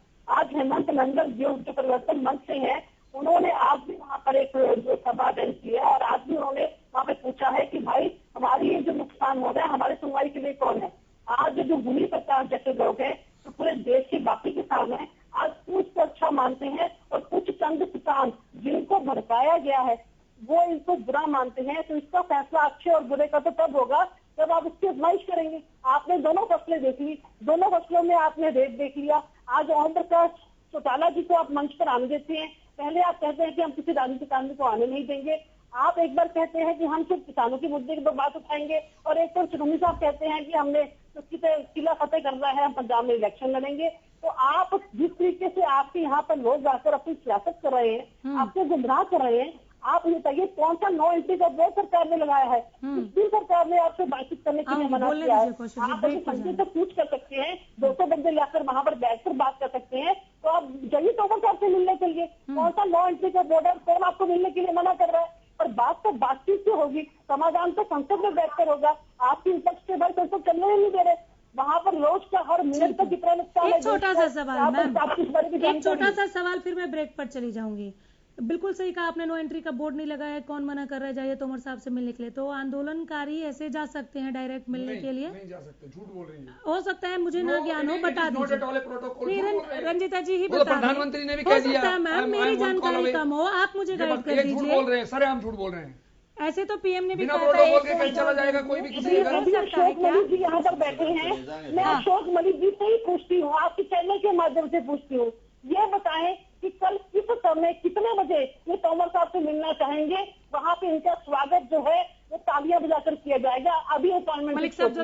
धनगर जो परिवर्तन मंच से हैं, उन्होंने आज भी वहाँ पर एक जो सभा अटेंड किया और आज भी उन्होंने वहाँ पे पूछा है कि भाई हमारी ये जो नुकसान हो रहा है हमारे सुनवाई के लिए कौन है। आज जो भूमि प्रकाश जैसे लोग हैं तो पूरे देश के बाकी किसान हैं, आज कुछ को अच्छा मानते हैं और कुछ चंद किसान जिनको भड़काया गया है वो इनको बुरा मानते हैं। तो इसका फैसला अच्छे और बुरे का तो तब होगा जब आप इसकी आजमाइश करेंगे। आपने दोनों फसलें देख ली, दोनों फसलों में आपने रेट देख लिया। आज ओम प्रकाश चौटाला जी को आप मंच पर आने देते हैं, पहले आप कहते हैं कि हम किसी राजनीतिक आदमी को आने नहीं देंगे, आप एक बार कहते हैं कि हम सिर्फ किसानों के मुद्दे की तो बात उठाएंगे और एक बार चुनौती साहब कहते हैं कि हमने किला फतेह करना है, हम पंजाब में इलेक्शन लड़ेंगे। तो आप जिस तरीके से आपके यहाँ पर लोग आकर अपनी सियासत कर रहे हैं, आपको गुमराह कर रहे हैं, आप ये बताइए कौन सा नो एंट्री का बोर्ड सरकार ने लगाया है? किस सरकार ने आपसे बातचीत करने के लिए मना किया है? आप अपने संजय से पूछ कर सकते हैं, 200 बंदे लाकर वहां पर बैठकर बात कर सकते हैं। तो आप जाइए तोमर साहब से मिलने के लिए, कौन सा नो एंट्री का बोर्ड है, कौन आपको मिलने के लिए मना कर रहा है? और बात तो बातचीत से होगी, समाधान तो संसद में बैठकर होगा। आपकी विपक्ष के भाई संसद चलने नहीं दे रहे, वहाँ पर रोज का हर मिनट का कितना नुकसान है। एक छोटा सा सवाल मैम, एक छोटा सा सवाल, फिर मैं ब्रेक पर चली जाऊंगी। बिल्कुल सही कहा आपने, नो एंट्री का बोर्ड नहीं लगाया है, कौन मना कर रहा है जाइए तोमर साहब से मिलने के लिए? तो आंदोलनकारी ऐसे जा सकते हैं डायरेक्ट मिलने के लिए? नहीं जा सकते, झूठ बोल रही है। हो सकता है मुझे ना ज्ञान हो, बता दीजिए। रंजिता जी ही बता, प्रधानमंत्री ने भी कह दिया। मैम मेरी जानकारी कम हो, आप मुझे गाइड कर दीजिए। झूठ बोल रहे हैं, सर हम झूठ बोल रहे हैं। ऐसे तो पीएम ने भी कहा था कहीं चला जाएगा कोई भी किसी का। अशोक मलिक जी यहाँ पर बैठे हैं, मैं अशोक मलिक जी से ही पूछती हूँ, आपके चैनल के माध्यम से पूछती हूँ, ये बताएं कि कल किस समय कितने बजे ये तोमर साहब से मिलना चाहेंगे? वहाँ पे इनका स्वागत जो है वो तालियां बजाकर किया जाएगा। अभी अपॉइंटमेंट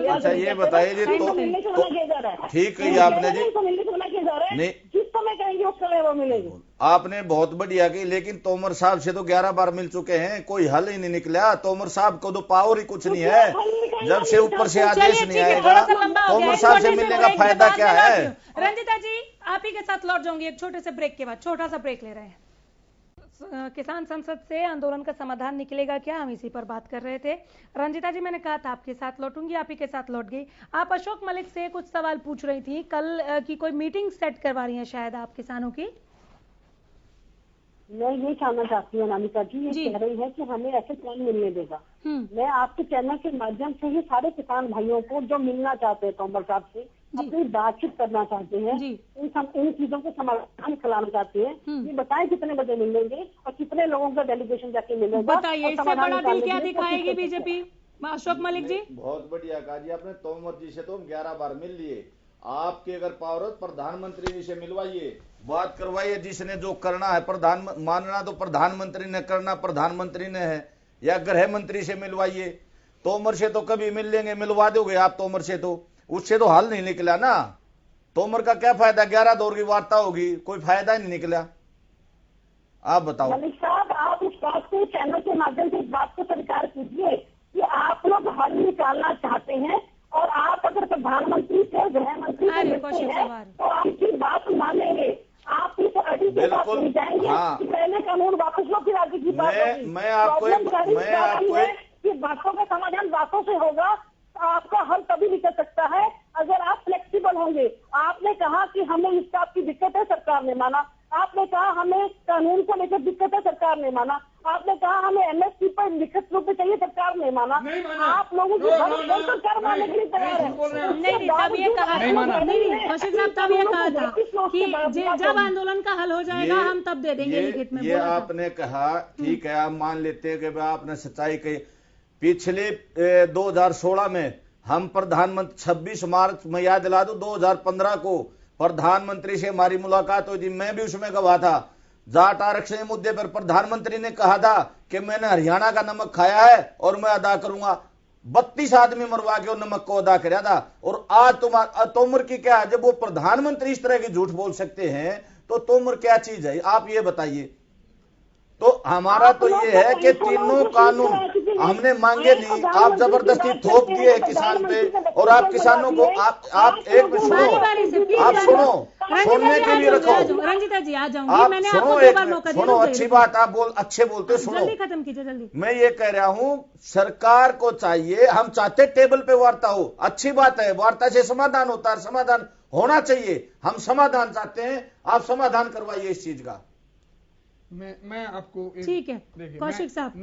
अच्छा ये बताइए जी, तो ठीक है आपने जी मिलने से मना किया जा रहा है, जिस समय कहेंगे उस समय वो मिलेंगे। आपने बहुत बढ़िया की, लेकिन तोमर साहब से तो 11 बार मिल चुके हैं, कोई हल ही नहीं निकला। तोमर साहब को तो पावर ही कुछ नहीं है, जब से ऊपर से आदेश नहीं आएगा तोमर साहब से मिलने का फायदा क्या है? रंजिता जी आप ही के साथ लौट जाऊंगी एक छोटे से ब्रेक के बाद, छोटा सा ब्रेक ले रहे हैं। किसान संसद से आंदोलन का समाधान निकलेगा क्या, हम इसी पर बात कर रहे थे। रंजिता जी मैंने कहा था आपके साथ लौटूंगी, आप ही के साथ लौट गई। आप अशोक मलिक से कुछ सवाल पूछ रही थी, कल की कोई मीटिंग सेट करवा रही हैं शायद आप किसानों की? मैं ये जानना चाहती हूँ अनामिका जी, ये कह रही है कि हमें ऐसे कौन मिलने देगा। मैं आपके चैनल के माध्यम से ही सारे किसान भाइयों को जो मिलना चाहते हैं तोमर साहब से, अपनी बातचीत करना चाहते हैं, इन चीजों को समाधान निकालना चाहते हैं, ये बताएं कितने बजे मिलेंगे और कितने लोगों का डेलीगेशन जाके मिलेगा? बताइए इससे बड़ा दिल क्या दिखाएगी बीजेपी? अशोक मलिक जी बहुत बढ़िया कहा जी आपने। तोमर जी से तो 11 बार मिल लिए, आपके अगर पावर हो प्रधानमंत्री जी से मिलवाइए, बात करवाइए, जिसने जो करना है प्रधान मानना तो प्रधानमंत्री ने करना प्रधानमंत्री ने है, या गृह मंत्री से मिलवाइए। तोमर से तो कभी मिल लेंगे, मिलवा दोगे आप तोमर से, तो उससे तो हल नहीं निकला ना। तोमर का क्या फायदा, 11 दौर की वार्ता होगी, कोई फायदा ही नहीं निकला। आप बताओ। मलिक साहब आप इस बात को चैनल के माध्यम से इस बात को स्वीकार कीजिए कि आप लोग हल निकालना चाहते हैं, और आप अगर प्रधानमंत्री से गृह मंत्री से मिलते हैं तो आपकी बात मानेंगे, आप इस अड़ी के साथ मिल जाएंगे। पहले कानून वापस लो, फिर आगे की बात होगी। मैं आपको कि बातों का समाधान बातों से होगा, आपका हल तभी निकल सकता है अगर आप फ्लेक्सिबल होंगे। आपने कहा कि हमें इस बात की दिक्कत है, सरकार ने माना। आपने कहा हमें कानून को लेकर दिक्कत है, सरकार ने माना। आपने कहा हमें एमएसपी पर लिखित रूप में चाहिए, सरकार ने माना। आप लोगों की सरकार मानने के लिए तैयार है। नहीं तब ये कहा कौशिक साहब, तब ये कहा था कि जब आंदोलन का हल हो जाएगा हम तब दे देंगे लिखित में। ये आपने कहा, ठीक है, आप मान लेते हैं कि आपने सच्चाई कही। पिछले 2016 में हम प्रधानमंत्री 26 मार्च में याद दिला दूं 2015 को प्रधानमंत्री से हमारी मुलाकात हुई थी, मैं भी उसमें गवाह था। जाट आरक्षण मुद्दे पर प्रधानमंत्री ने कहा था कि मैंने हरियाणा का नमक खाया है और मैं अदा करूंगा। 32 आदमी मरवा के नमक को अदा कराया था। और आज तोमर की क्या है, जब वो प्रधानमंत्री इस तरह की झूठ बोल सकते हैं तो तोमर क्या चीज है, आप ये बताइए। तो हमारा तो ये है कि तीनों कानून हमने मांगे नहीं, आप जबरदस्ती थोप दिए किसान पे, और आप किसानों को आप एक मिनट सुनो, आप सुनो, सुनने के लिए रखो। रंजिता जी आ जाऊंगी, आप मैंने सुनो, आपको 2 बार मौका दिया। सुनो, अच्छी बात आप अच्छे बोलते, सुनो, जल्दी खत्म कीजिए जल्दी। मैं ये कह रहा हूं सरकार को चाहिए, हम चाहते टेबल पे वार्ता हो, अच्छी बात है, वार्ता से समाधान होता है, समाधान होना चाहिए। हम समाधान चाहते हैं, आप समाधान करवाइए इस चीज का। मैं आपको ठीक है कौशिक साहब,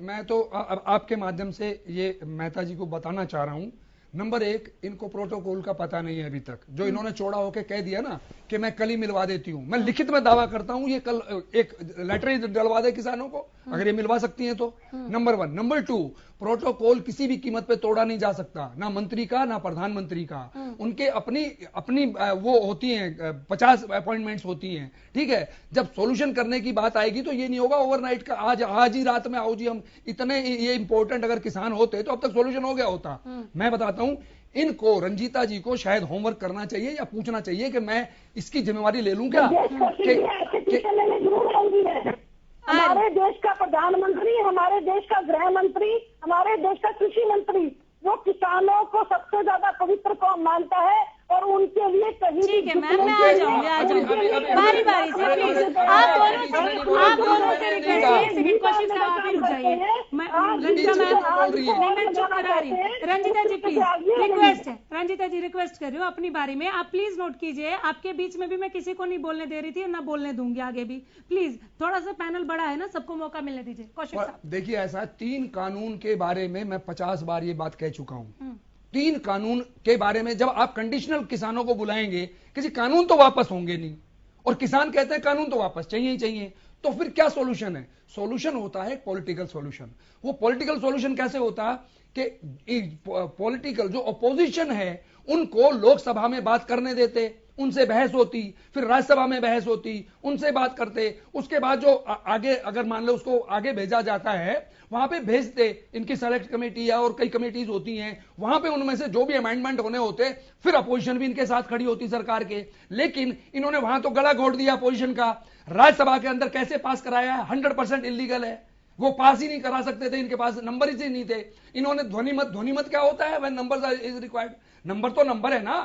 मैं तो आपके माध्यम से ये मेहता जी को बताना चाह रहा हूं, नंबर एक, इनको प्रोटोकॉल का पता नहीं है अभी तक। जो इन्होंने चौड़ा होकर कह दिया ना कि मैं कल ही मिलवा देती हूं, मैं लिखित में दावा करता हूं ये कल एक लेटर ही डलवा दे किसानों को, अगर ये मिलवा सकती हैं तो। नंबर 1। नंबर 2, प्रोटोकॉल किसी भी कीमत पे तोड़ा नहीं जा सकता, ना मंत्री का ना प्रधानमंत्री का। उनके अपनी वो होती हैं 50 अपॉइंटमेंट्स होती हैं, ठीक है। जब सॉल्यूशन करने की बात आएगी तो ये नहीं होगा ओवरनाइट का आज ही रात में आओ जी हम इतने ये इंपॉर्टेंट अगर किसान होते तो अब तक सॉल्यूशन हो गया होता। मैं बताता हूं, इनको रंजीता जी को शायद होमवर्क करना चाहिए या पूछना चाहिए कि मैं इसकी जिम्मेवारी ले लूं क्या। हमारे देश का प्रधानमंत्री, हमारे देश का गृह मंत्री, हमारे देश का कृषि मंत्री, वो किसानों को सबसे ज्यादा पवित्र कौम मानता है और उनके लिए कहीं ठीक है मैम, मैं आ जाऊंगी बारी बारी से। प्लीज आप दोनों से रिक्वेस्ट है, कौशिक साहब आप ही रुक जाइए। मैं चुप करा रही हूँ। रंजीता जी प्लीज, रिक्वेस्ट है, रंजीता जी रिक्वेस्ट कर रही हूँ अपनी बारी में, आप प्लीज नोट कीजिए। आपके बीच में भी मैं किसी को नहीं बोलने दे रही थी और ना बोलने दूंगी आगे भी। प्लीज थोड़ा सा पैनल बड़ा है ना, सबको मौका मिलने दीजिए। कौशिक साहब देखिए, ऐसा 3 कानून के बारे में मैं 50 बार ये बात कह चुका हूं। 3 कानून के बारे में जब आप कंडीशनल किसानों को बुलाएंगे, किसी कानून तो वापस होंगे नहीं, और किसान कहते हैं कानून तो वापस चाहिए ही चाहिए, तो फिर क्या सॉल्यूशन है? सॉल्यूशन होता है पॉलिटिकल सॉल्यूशन। वो पॉलिटिकल सॉल्यूशन कैसे होता कि पॉलिटिकल जो अपोजिशन है उनको लोकसभा में बात करने देते, उनसे बहस होती, फिर राज्यसभा में बहस होती, उनसे बात करते, उसके बाद जो आगे अगर मान लो उसको आगे भेजा जाता है वहां पे भेजते, इनकी सेलेक्ट कमेटी या और कई कमेटीज होती हैं, वहां पे उनमें से जो भी अमेंडमेंट होने होते, फिर अपोजिशन भी इनके साथ खड़ी होती सरकार के। लेकिन इन्होंने वहां तो गला घोट दिया अपोजिशन का। राज्यसभा के अंदर कैसे पास कराया है? 100% इलीगल है, वो पास ही नहीं करा सकते थे, इनके पास नंबर ही नहीं थे। इन्होंने ध्वनिमत क्या होता है? When number is required, number तो नंबर है ना,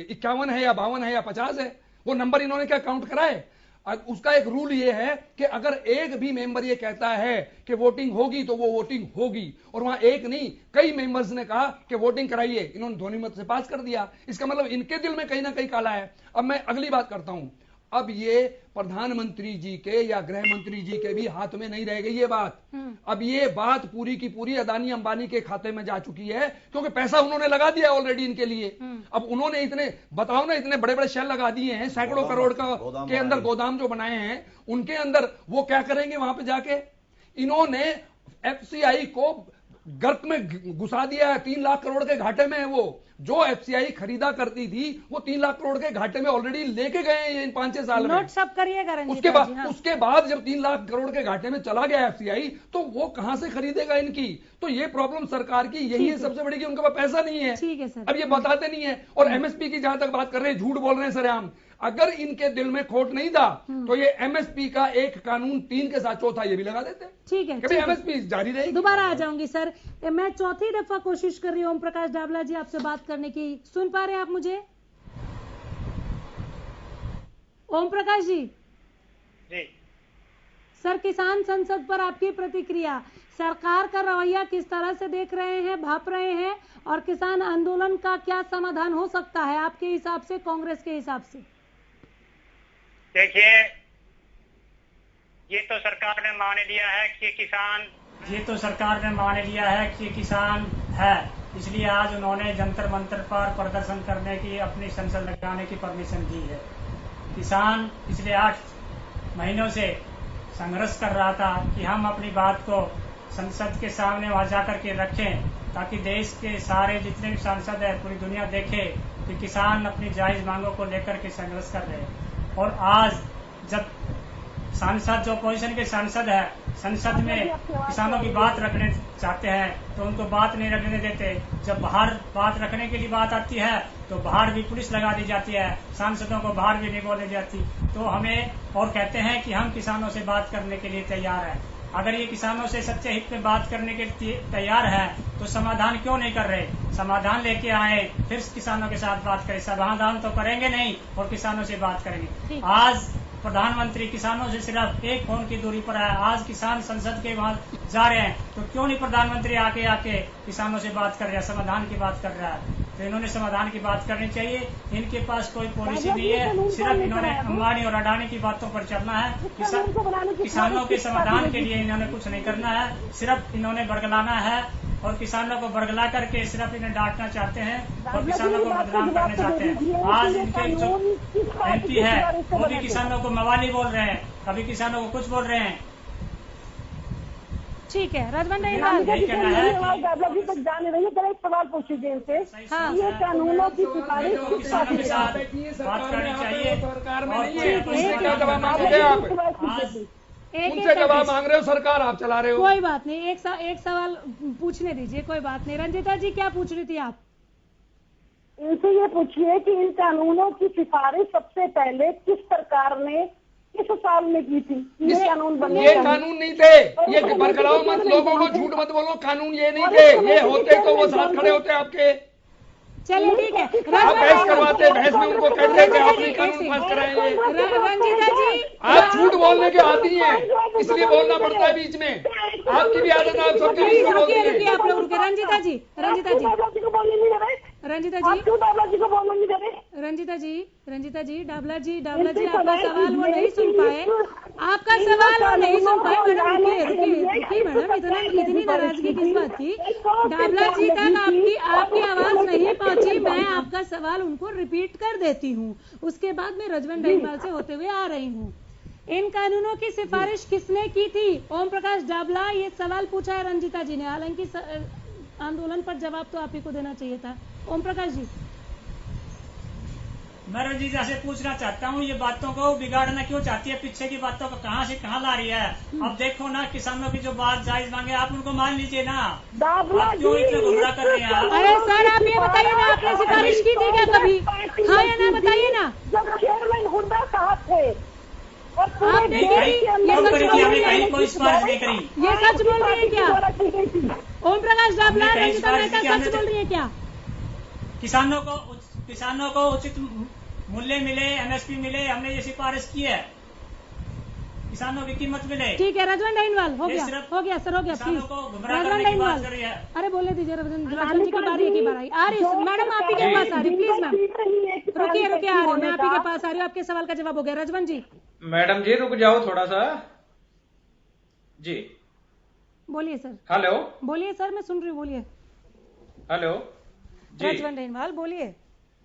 51 है या 52 है या 50 है, वो नंबर इन्होंने क्या काउंट कराए? उसका एक रूल ये है कि अगर एक भी मेंबर ये कहता है कि वोटिंग होगी तो वो वोटिंग होगी, और वहां एक नहीं कई मेंबर्स ने कहा कि वोटिंग कराइए, इन्होंने ध्वनिमत से पास कर दिया। इसका मतलब इनके दिल में कहीं ना कहीं काला है। अब मैं अगली बात करता हूं, अब ये प्रधानमंत्री जी के या गृह मंत्री जी के भी हाथ में नहीं रह गई ये बात। अब ये बात पूरी की पूरी अदानी अंबानी के खाते में जा चुकी है, क्योंकि पैसा उन्होंने लगा दिया ऑलरेडी इनके लिए। अब उन्होंने इतने बताओ ना, इतने बड़े बड़े शेल लगा दिए हैं, सैकड़ों करोड़ का के अंदर गोदाम जो बनाए हैं, उनके अंदर वो क्या करेंगे वहां पे जाके? इन्होंने एफसीआई को गर्क में घुसा दिया है, 3 लाख करोड़ के घाटे में है वो। जो एफसीआई खरीदा करती थी वो 3 लाख करोड़ के घाटे में ऑलरेडी लेके गए हैं इन 5-6 साल में। नोट सब करिएगा उसके बाद जब 3 लाख करोड़ के घाटे में चला गया एफसीआई, तो वो कहां से खरीदेगा इनकी? तो ये प्रॉब्लम सरकार की यही है सबसे बड़ी, कि उनके पास पैसा नहीं है। ठीक है सर, अब ये बताते नहीं है। और एमएसपी की जहां तक बात कर रहे हैं, झूठ बोल रहे हैं सरेआम। अगर इनके दिल में खोट नहीं था तो ये एमएसपी का एक कानून 3 के साथ चौथा ये भी लगा देते। ठीक है, कभी एमएसपी जारी रहेगी। दोबारा आ जाऊंगी सर। मैं चौथी दफा कोशिश कर रही हूँ ओम प्रकाश डावला जी आपसे बात करने की। सुन पा रहे हैं आप मुझे? ओम प्रकाश जी सर, किसान संसद पर आपकी प्रतिक्रिया, सरकार का रवैया किस तरह से देख रहे हैं, भाप रहे हैं, और किसान आंदोलन का क्या समाधान हो सकता है आपके हिसाब से, कांग्रेस के हिसाब से? देखिए, ये तो सरकार ने मान लिया है कि किसान है, इसलिए आज उन्होंने जंतर मंतर पर प्रदर्शन करने की, अपनी संसद लगाने की परमिशन दी है। किसान पिछले 8 महीनों से संघर्ष कर रहा था कि हम अपनी बात को संसद के सामने वहां जाकर के रखें, ताकि देश के सारे जितने भी सांसद है, पूरी दुनिया देखे कि किसान अपनी जायज मांगों को लेकर के संघर्ष कर रहे हैं। और आज जब सांसद, जो अपोजिशन के सांसद है, संसद में किसानों की बात रखने चाहते हैं तो उनको बात नहीं रखने देते। जब बाहर बात रखने के लिए बात आती है तो बाहर भी पुलिस लगा दी जाती है, सांसदों को बाहर भी नहीं बोलने जाती। तो हमें और कहते हैं कि हम किसानों से बात करने के लिए तैयार हैं। अगर ये किसानों से सच्चे हित में बात करने के लिए तैयार है तो समाधान क्यों नहीं कर रहे? समाधान लेके आए, फिर किसानों के साथ बात करें। समाधान तो करेंगे नहीं और किसानों से बात करेंगे। आज प्रधानमंत्री किसानों से सिर्फ 1 फोन की दूरी पर है। आज किसान संसद के वहां जा रहे हैं तो क्यों नहीं प्रधानमंत्री आके किसानों से बात कर रहा है, समाधान की बात कर रहा है? तो इन्होंने समाधान की बात करनी चाहिए। इनके पास कोई पॉलिसी नहीं है, सिर्फ इन्होंने अंबानी और अडानी की बातों पर चलना है। किसानों के समाधान के लिए इन्होंने कुछ नहीं करना है, सिर्फ इन्होंने बरगलाना है और किसानों को बरगला करके सिर्फ इन्हें डांटना चाहते हैं और किसानों को बदनाम करना चाहते हैं। आज इनके जो एमपी है वो भी किसानों को मवाली बोल रहे हैं, कभी किसानों को कुछ बोल रहे हैं। ठीक है राजवन यही कहना है तक जाने रही है। एक सवाल पूछ लीजिए इनसे, ये कानूनों की सिफारिश किसानों के साथ बात करनी चाहिए। उनसे जवाब मांग रहे हो, सरकार आप चला रहे हो। कोई बात नहीं, एक सवाल पूछने दीजिए, कोई बात नहीं। रंजीता जी क्या पूछ रही थी आप? इनसे ये पूछिए कि इन कानूनों की सिफारिश सबसे पहले किस सरकार ने किस साल में की थी? ये कानून बने, ये कानून नहीं थे। ये बरकराओ मत, लोगों को झूठ मत बोलो, कानून ये नहीं थे। ये होते तो वो साथ खड़े होते आपके। चलिए ठीक है, आप बहस करवाते, बहस में उनको कहते हैं कि आपने कानून पास कराएंगे। रंजीता जी आप झूठ बोलने के आदी हैं, इसलिए बोलना पड़ता है बीच में। आपकी भी आदत, आप सबके बीच में बोलती है। आप लोग रुके। रंजीता जी रंजीता जी डाबला जी आपका सवाल वो नहीं सुन पाए, आपका सवाल वो नहीं सुन पाए। मैडम रुकिए मैडम, इतनी नाराजगी किस बात की? डाबला जी तक आपकी आवाज नहीं पहुंची। मैं आपका सवाल उनको रिपीट कर देती हूँ, उसके बाद मैं रजवन डाइनवाल से होते हुए आ रही हूँ। इन कानूनों की सिफारिश किसने की थी? ओम प्रकाश डाबला ये सवाल पूछा है रंजीता जी ने, हालांकि आंदोलन पर जवाब तो आप ही को देना चाहिए था। ओम प्रकाश जी, मैं रंजीता से पूछना चाहता हूँ, ये बातों को बिगाड़ना क्यों चाहती है? पीछे की बातों को कहाँ से कहाँ ला रही है? अब देखो ना, किसानों की जो बात जायज मांगे आप उनको मान लीजिए ना, आप क्यों इतना गुमराह कर रहे हैं? अरे सर आप ये बताइए ना, आपने सिफारिश की थी क्या कभी? हाँ या ना बताइए ना। जब चेयरमैन हुड्डा साहब थे आपने कहीं कोई सिफारिश नहीं करी। ये सच बोल रही है क्या ओम प्रकाश डाबला? रंजीता मेहता सच बोल रही है क्या? किसानों को उचित मूल्य मिले, एमएसपी मिले, हमने ये सिफारिश की है, किसानों की कीमत मिले। ठीक है रजवन डाइनवाल, हो गया सर, हो गया प्लीज। रजवन डाइनवाल अरे बोले दीजिए, रजवन जी की बारी की बारी आ रही है। मैडम आप ही के पास आ रही, प्लीज मैम रुकिए आ रही हूँ, मैं आप ही के पास आ रही हूँ। आपके सवाल का जवाब हो गया। रजवन जी मैडम जी रुक जाओ थोड़ा सा जी। बोलिए सर। हेलो बोलिए सर, मैं सुन रही हूँ, बोलिए। हेलो जी रजवन डाइनवाल बोलिए।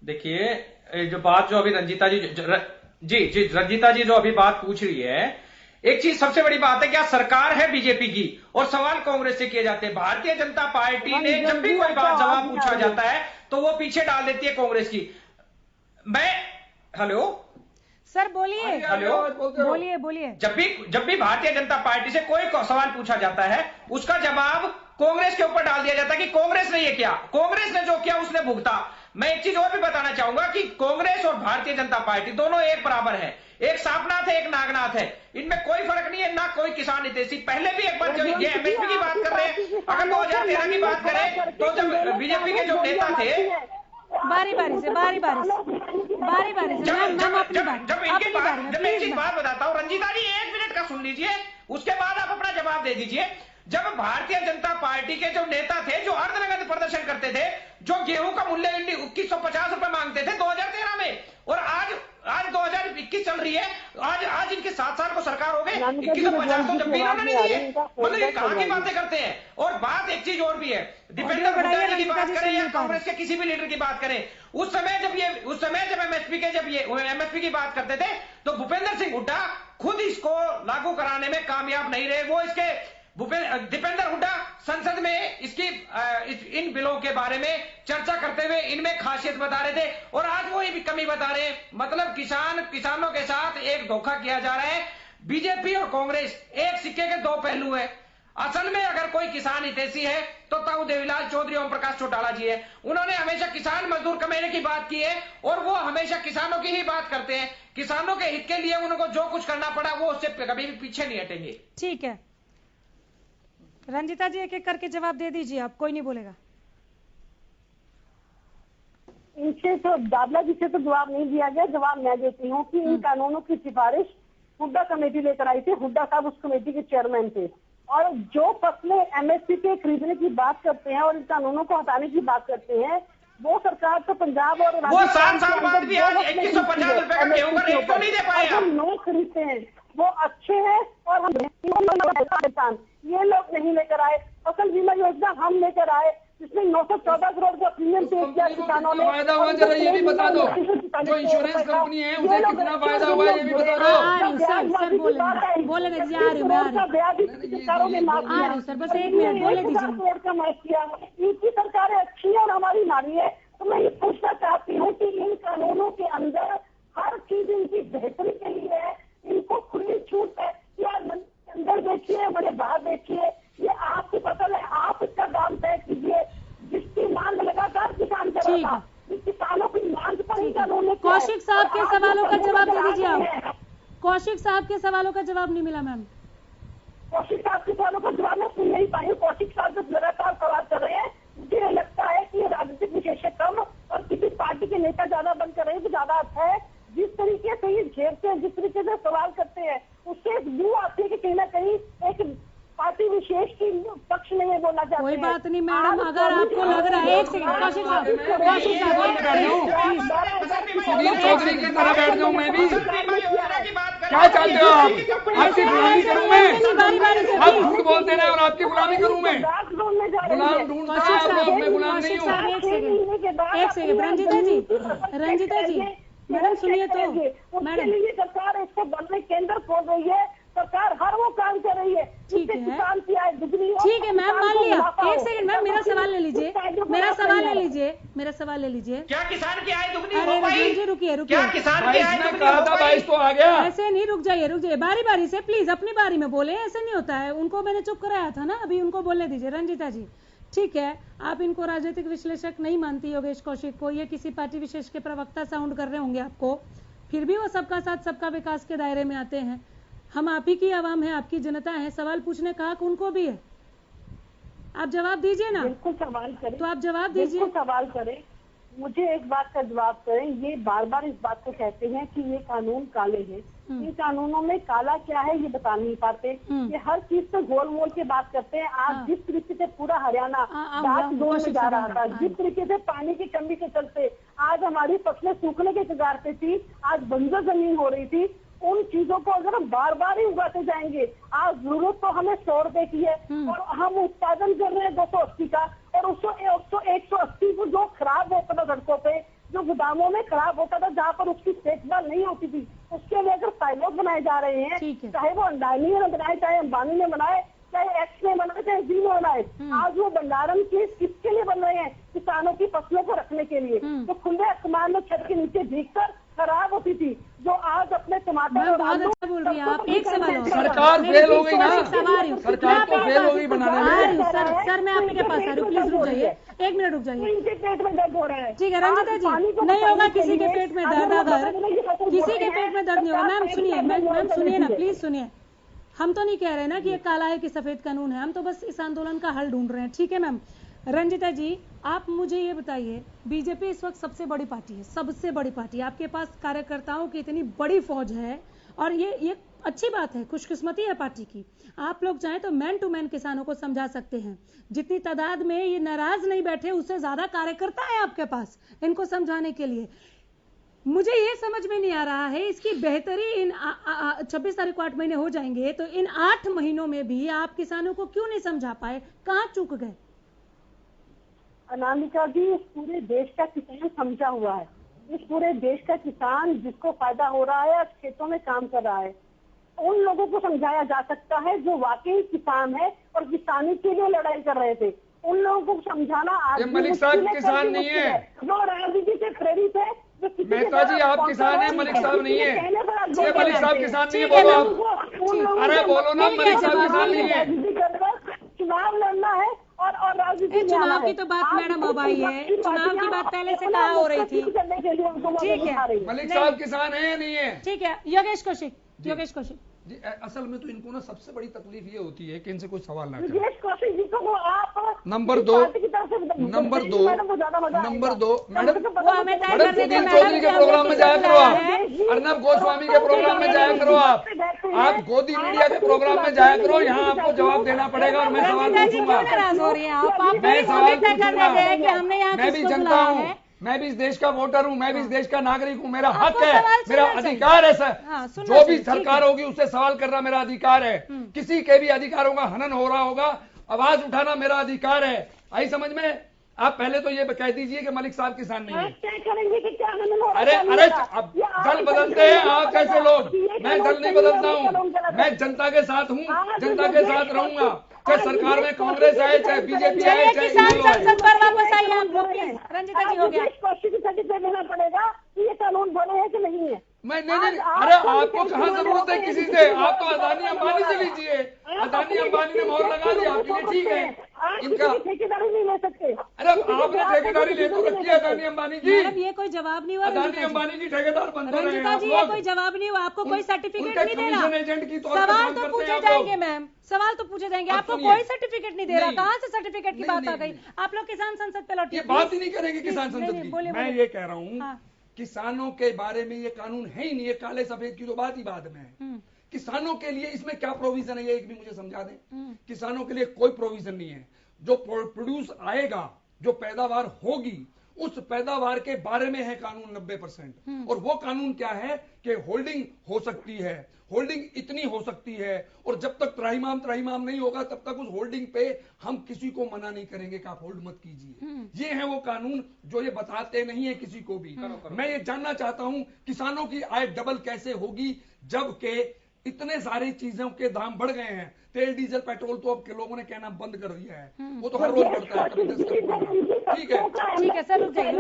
देखिए जो बात जो अभी रंजीता जी रंजीता जी जो अभी बात पूछ रही है, एक चीज सबसे बड़ी बात है, क्या सरकार है बीजेपी की और सवाल कांग्रेस से किए जाते हैं। भारतीय जनता पार्टी ने जब भी कोई बात जवाब पूछा जाता है तो वो पीछे डाल देती है कांग्रेस की। हेलो सर बोलिए। हेलो बोलिए। जब भी भारतीय जनता पार्टी से कोई सवाल पूछा जाता है, उसका जवाब कांग्रेस के ऊपर डाल दिया जाता है कि कांग्रेस ने ये किया, कांग्रेस ने जो किया उसने भुगता। मैं एक चीज और भी बताना चाहूंगा कि कांग्रेस और भारतीय जनता पार्टी दोनों एक बराबर है, एक सांपनाथ है, एक नागनाथ है, इनमें कोई फर्क नहीं है, ना कोई किसान हितैषी। पहले भी एक बार जब ये एमएसपी की बात कर रहे हैं, अगर 2013 की बात करें तो जब बीजेपी के जो नेता थे, बारी बारी से जब मैं एक चीज बात बताता हूँ रंजीता जी, 1 मिनट का सुन लीजिए, उसके बाद आप अपना जवाब दे दीजिए। जब भारतीय जनता पार्टी के जो नेता थे, जो अर्धनग्न प्रदर्शन करते थे, जो गेहूं का मूल्य 2150 रुपए मांगते थे 2013 में, और आज 2021 चल रही है, आज इनके 7 साल को सरकार हो गए, 2150 तो जब भी इन्होंने नहीं दिए। मतलब ये कहां की बातें करते हैं। और बात एक चीज और भी है, दीपेंद्र हुड्डा जी की बात करें या कांग्रेस के किसी भी लीडर की बात करें, उस समय जब एमएसपी की बात करते थे तो भूपेंद्र सिंह हुड्डा खुद इसको लागू कराने में कामयाब नहीं रहे। वो दीपेंद्र हुड्डा संसद में इन बिलों के बारे में चर्चा करते हुए इनमें खासियत बता रहे थे, और आज वो भी कमी बता रहे हैं। मतलब किसानों के साथ एक धोखा किया जा रहा है। बीजेपी और कांग्रेस एक सिक्के के 2 पहलू है। असल में अगर कोई किसान हितैषी है तो ताऊ देवीलाल चौधरी, ओम प्रकाश चौटाला जी है। उन्होंने हमेशा किसान मजदूर कमेटी की बात की है और वो हमेशा किसानों की ही बात करते हैं। किसानों के हित के लिए उनको जो कुछ करना पड़ा वो उससे कभी भी पीछे नहीं हटेंगे। ठीक है रंजीता जी, एक करके जवाब दे दीजिए आप, कोई नहीं बोलेगा। इनसे तो दादला जी से तो जवाब नहीं दिया गया। जवाब मैं देती हूँ कि इन कानूनों की सिफारिश हुड्डा कमेटी लेकर आई थी। हुड्डा साहब उस कमेटी के चेयरमैन थे, और जो फसलें एमएसपी के खरीदने की बात करते हैं और इन कानूनों को हटाने की बात करते हैं, वो सरकार तो पंजाब और वो 7 साल बाद भी आज 2150 रुपए का गेहूं का रेट तो नहीं दे पाए। हम लोग खरीदते हैं, वो अच्छे हैं और हम किसान ये लोग नहीं लेकर आए। फसल बीमा योजना हम लेकर आए, जिसमें 914 करोड़ का प्रीमियम पे किया किसानों ने। फायदा हुआ जरा ये भी बता दो, जो इंश्योरेंस कंपनी है उसे कितना फायदा हुआ ये भी बता दो। बोले दीजिए, आ रही हूँ सर, बस 1 मिनट बोले दीजिए। का माफ किया, इनकी सरकारें अच्छी है और हमारी नारी है। तो मैं ये पूछना चाहती हूँ कि इन कानूनों के अंदर हर चीज इनकी बेहतरी के लिए है, इनको खुली छूट है। या अंदर देखिए, बड़े बाहर देखिए, ये आपकी फसल है, आप इसका दाम तय कीजिए। जिसकी मांग लगातार किसान कर रहा था, किसानों की मांग पर ही कानून। कौशिक साहब के सवालों का जवाब दे दीजिए आप। कौशिक साहब के सवालों का जवाब नहीं मिला मैम। कौशिक साहब के सवालों का जवाब मैं सुन नहीं पाई। कौशिक साहब जो लगातार सवाल कर रहे हैं, मुझे लगता है कि राजनीतिक विशेषज्ञ कम और किसी पार्टी के नेता ज्यादा बंद कर रहे हैं तो ज्यादा अच्छा है। जिस तरीके से ये घेरते हैं, जिस तरीके से सवाल करते हैं, उससे एक व्यू आती है कि कहीं ना कहीं एक पार्टी विशेष की पक्ष में ये बोलना चाहते हैं। कोई बात नहीं मैडम, अगर आपको लग रहा है, एक सेकंड कौशिक साहब, सुनील चौधरी की तरह बैठ जाऊं मैं भी? क्या चाहते हो आप? आपकी गुलामी करूं मैं? आप झूठ बोलते रहे और आपकी गुलामी करूं मैं? गुलाम ढूंढता है आप लोग, मैं गुलाम नहीं हूँ। एक सेकंड रंजीता जी मैडम सुनिए तो मैडम, सरकार इसको बनने केंद्र खोल रही है, सरकार हर वो काम कर रही है। ठीक है, किसान की आय दुगनी हो। ठीक है मैम, मान लिया। एक सेकंड मैम, मेरा सवाल ले लीजिए, मेरा सवाल ले लीजिए। क्या किसान की आय दुगनी हो अरे पाई? रुकिए, क्या किसान की आय दुगनी हो पाई? 22 तो आ गया। ऐसे नहीं, रुक जाइए, बारी बारी से प्लीज अपनी बारी में बोले, ऐसे नहीं होता है। उनको मैंने चुप कराया था ना, अभी उनको बोलने दीजिए। रंजीता जी ठीक है, आप इनको राजनीतिक विश्लेषक नहीं मानती योगेश कौशिक को, ये किसी पार्टी विशेष के प्रवक्ता साउंड कर रहे होंगे आपको, फिर भी वो सबका साथ सबका विकास के दायरे में आते हैं। हम आप ही की आवाम है, आपकी जनता है, सवाल पूछने का हक उनको भी है। आप जवाब दीजिए ना। बिल्कुल सवाल करें, तो आप जवाब दीजिए। बिल्कुल सवाल करें, मुझे एक बात का जवाब करें। ये बार बार इस बात को कहते हैं कि ये कानून काले हैं। इन कानूनों में काला क्या है ये बता नहीं पाते। ये हर चीज पे गोल मोल के बात करते हैं। आज जिस तरीके से पूरा हरियाणा डार्क जोन में जा रहा था, जिस तरीके से पानी की कमी के चलते आज हमारी फसलें सूखने के कगार पे थी, आज बंजर जमीन हो रही थी, उन चीजों को अगर हम बार बार ही उगाते जाएंगे, आज जरूरत तो हमें 100 रुपए की है और हम उत्पादन कर रहे हैं 280 का, और उसको 180 को जो खराब होता था सड़कों पे, जो गोदामों में खराब होता था, जहाँ पर उसकी देखभाल नहीं होती थी, उसके लिए अगर साइलोज बनाए जा रहे हैं, चाहे वो अंडानी ने बनाए, चाहे अंबानी ने बनाए, चाहे एक्स ने बनाए, चाहे जी ने बनाए, आज वो भंडारण के किसके लिए बन रहे हैं? किसानों की फसलों को रखने के लिए। तो खुले आसमान में छत के नीचे भीगकर खराब होती थी, जो आज अपने टमाटर और बहुत अच्छा बोल रही है आप। एक सवाल और, सरकार फेल हो गई ना, सरकार तो फेल हो गई बनाने में। सर मैं आपके पास आ रही हूँ, प्लीज रुक जाइए, 1 मिनट रुक जाइए। इनके पेट में दर्द हो रहा है। ठीक है रंजीता जी, नहीं होगा किसी के पेट में दर्द, अगर किसी के पेट में दर्द नहीं होगा। मैम सुनिए, मैम सुनिए ना, प्लीज सुनिए। हम तो नहीं कह रहे ना कि ये काला है कि सफेद कानून है, हम तो बस इस आंदोलन का हल ढूंढ रहे हैं। ठीक है मैम। रंजीता जी आप मुझे ये बताइए, बीजेपी इस वक्त सबसे बड़ी पार्टी है, सबसे बड़ी पार्टी, आपके पास कार्यकर्ताओं की इतनी बड़ी फौज है और ये अच्छी बात है, खुशकिस्मती है पार्टी की। आप लोग चाहें तो मैन टू मैन किसानों को समझा सकते हैं। जितनी तादाद में ये नाराज नहीं बैठे, उससे ज्यादा कार्यकर्ता है आपके पास इनको समझाने के लिए। मुझे ये समझ में नहीं आ रहा है इसकी बेहतरी इन 26 तारीख को 8 महीने हो जाएंगे, तो इन 8 महीनों में भी आप किसानों को क्यों नहीं समझा पाए? कहाँ चूक गए? अनामिका जी, इस पूरे देश का किसान समझा हुआ है। इस पूरे देश का किसान जिसको फायदा हो रहा है, खेतों में काम कर रहा है, उन लोगों को समझाया जा सकता है जो वाकई किसान है और किसानी के लिए लड़ाई कर रहे थे। उन लोगों को समझाना आज मलिक साहब किसान नहीं है, वो राजनीति से प्रेरित है। मेहता जी आप किसान है, मलिक साहब नहीं है। ये मलिक साहब किसान नहीं है, बोलो आप। अरे बोलो ना, मलिक साहब किसान नहीं है। चुनाव लड़ना है और राजनीति चुनाव की तो बात मैडम अब आई है, चुनाव की बात पहले से कहाँ हो रही थी। ठीक है, मलिक साहब किसान है या नहीं है? ठीक है योगेश कौशिक जी, असल में तो इनको ना सबसे बड़ी तकलीफ ये होती है कि इनसे कोई सवाल ना करें। नंबर दो मैडम सुनील चौधरी के प्रोग्राम में जाया करो आप, अर्नब गोस्वामी के प्रोग्राम में जाया करो आप। आप गोदी मीडिया के प्रोग्राम में जाया करो, यहाँ आपको जवाब देना पड़ेगा और मैं सवाल पूछूंगा। मैं सवाल पूछूंगा। मैं भी जनता हूँ, मैं भी इस देश का वोटर हूँ, मैं भी इस देश का नागरिक हूँ, मेरा हक है, मेरा अधिकार है सर। जो भी सरकार होगी उससे सवाल करना मेरा अधिकार है। किसी के भी अधिकारों का हनन हो रहा होगा, आवाज उठाना मेरा अधिकार है। आई समझ में? आप पहले तो ये कह दीजिए कि मलिक साहब किसान नहीं है। अरे अब दल बदलते हैं आप कैसे लोग? मैं दल नहीं बदलता हूँ, मैं जनता के साथ हूँ, जनता के साथ रहूंगा, चाहे सरकार में कांग्रेस आए, चाहे बीजेपी आए, चाहे किसान संसद पर वापस आइए आप लोग। रंजिता जी हो गया। देना पड़ेगा ये कानून बने हैं कि नहीं है। मैं नहीं, अरे आपको कहाँ जरूरत है किसी से? आप तो अदानी अंबानी से लीजिए। अदानी अंबानी ने मोहर लगा दी, आपके लिए ठीक है। इनका ठेकेदारी नहीं ले सकते। अरे आपने ठेकेदारी ले तो रखी है अदानी अंबानी की। ये कोई जवाब नहीं हुआ। अदानी अंबानी की ठेकेदार बन रहे हैं रंजिता जी, ये कोई जवाब नहीं हुआ। आपको कोई सर्टिफिकेट नहीं दे रहा। एजेंट की सवाल तो पूछे जाएंगे मैम, सवाल तो पूछे जाएंगे। आपको कोई सर्टिफिकेट नहीं दे रहा। कहाँ से सर्टिफिकेट की बात आ गई? आप लोग किसान संसद पे लौटिए। ये बात ही नहीं करेंगे किसान संसद की। मैं ये कह रहा हूँ किसानों के बारे में ये कानून है ही नहीं। ये काले सफेद की तो बात ही बाद में है। किसानों के लिए इसमें क्या प्रोविजन है, ये एक भी मुझे समझा दें। किसानों के लिए कोई प्रोविजन नहीं है। जो प्रोड्यूस आएगा, जो पैदावार होगी, उस पैदावार के बारे में है कानून 90%। और वो कानून क्या है कि होल्डिंग हो सकती है, होल्डिंग इतनी हो सकती है, और जब तक त्राहिमाम नहीं होगा तब तक उस होल्डिंग पे हम किसी को मना नहीं करेंगे कि आप होल्ड मत कीजिए। ये है वो कानून जो ये बताते नहीं है किसी को भी। मैं ये जानना चाहता हूं किसानों की आय डबल कैसे होगी जबकि इतने सारी चीजों के दाम बढ़ गए हैं। तेल, डीजल, पेट्रोल तो अब के लोगों ने कहना बंद कर दिया है, वो तो हर रोज बढ़ता है। ठीक है, ठीक है सर, रुक जाइए,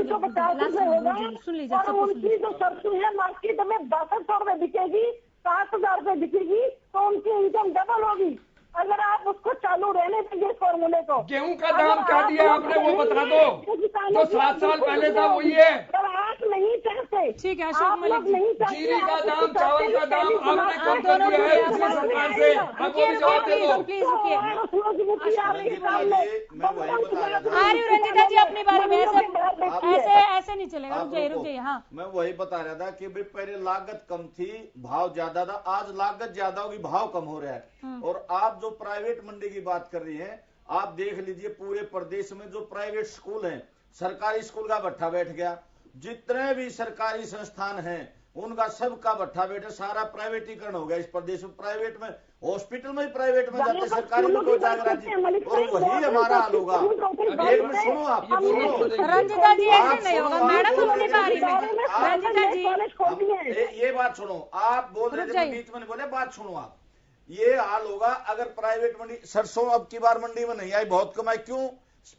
सुन लीजिए। उनकी जो सरसों है मार्केट में 6200 रुपए बिकेगी, 7000 रुपए बिकेगी, तो उनकी इनकम डबल होगी अगर आप उसको चालू रहने देंगे इस फॉर्मूले को। गेहूं का दाम क्या दिया आपने वो बता दो, जो 7 साल पहले था वही है। आप नहीं चाहते। ठीक है अशोक मलिक जी। जीरी का दाम, चावल का दाम आपने कम कर दिया है पिछली सरकार से। आपको भी जवाब दे दो। प्लीज रुकिए। आ रही हूँ रंजिता जी अपने बारे में। ऐसे नहीं चलेगा। रुक जाइए। हाँ, मैं वही बता रहा था कि भाई पहले लागत कम थी, भाव ज्यादा था, आज लागत ज्यादा होगी, भाव कम हो रहा है। और आप जो प्राइवेट मंडी की बात कर रही हैं, आप देख लीजिए पूरे प्रदेश में जो प्राइवेट स्कूल हैं, सरकारी स्कूल का भट्ठा बैठ गया। जितने भी सरकारी संस्थान हैं उनका सबका भट्ठा बैठे, सारा प्राइवेटीकरण हो गया इस प्रदेश में। प्राइवेट में, हॉस्पिटल में प्राइवेट में जाते, सरकारी में कोई जागरा जी, और वही हमारा हाल होगा। एक मिनट सुनो आप। रंजिता जी ऐसे नहीं होगा मैडम, अपनी बारी में। रंजिता जी ये बात सुनो, आप बोल रहे थे बीच में बोले, बात सुनो आप। ये हाल होगा अगर प्राइवेट मंडी, सरसों अब की बार मंडी में नहीं आई, बहुत कमाई, क्यों?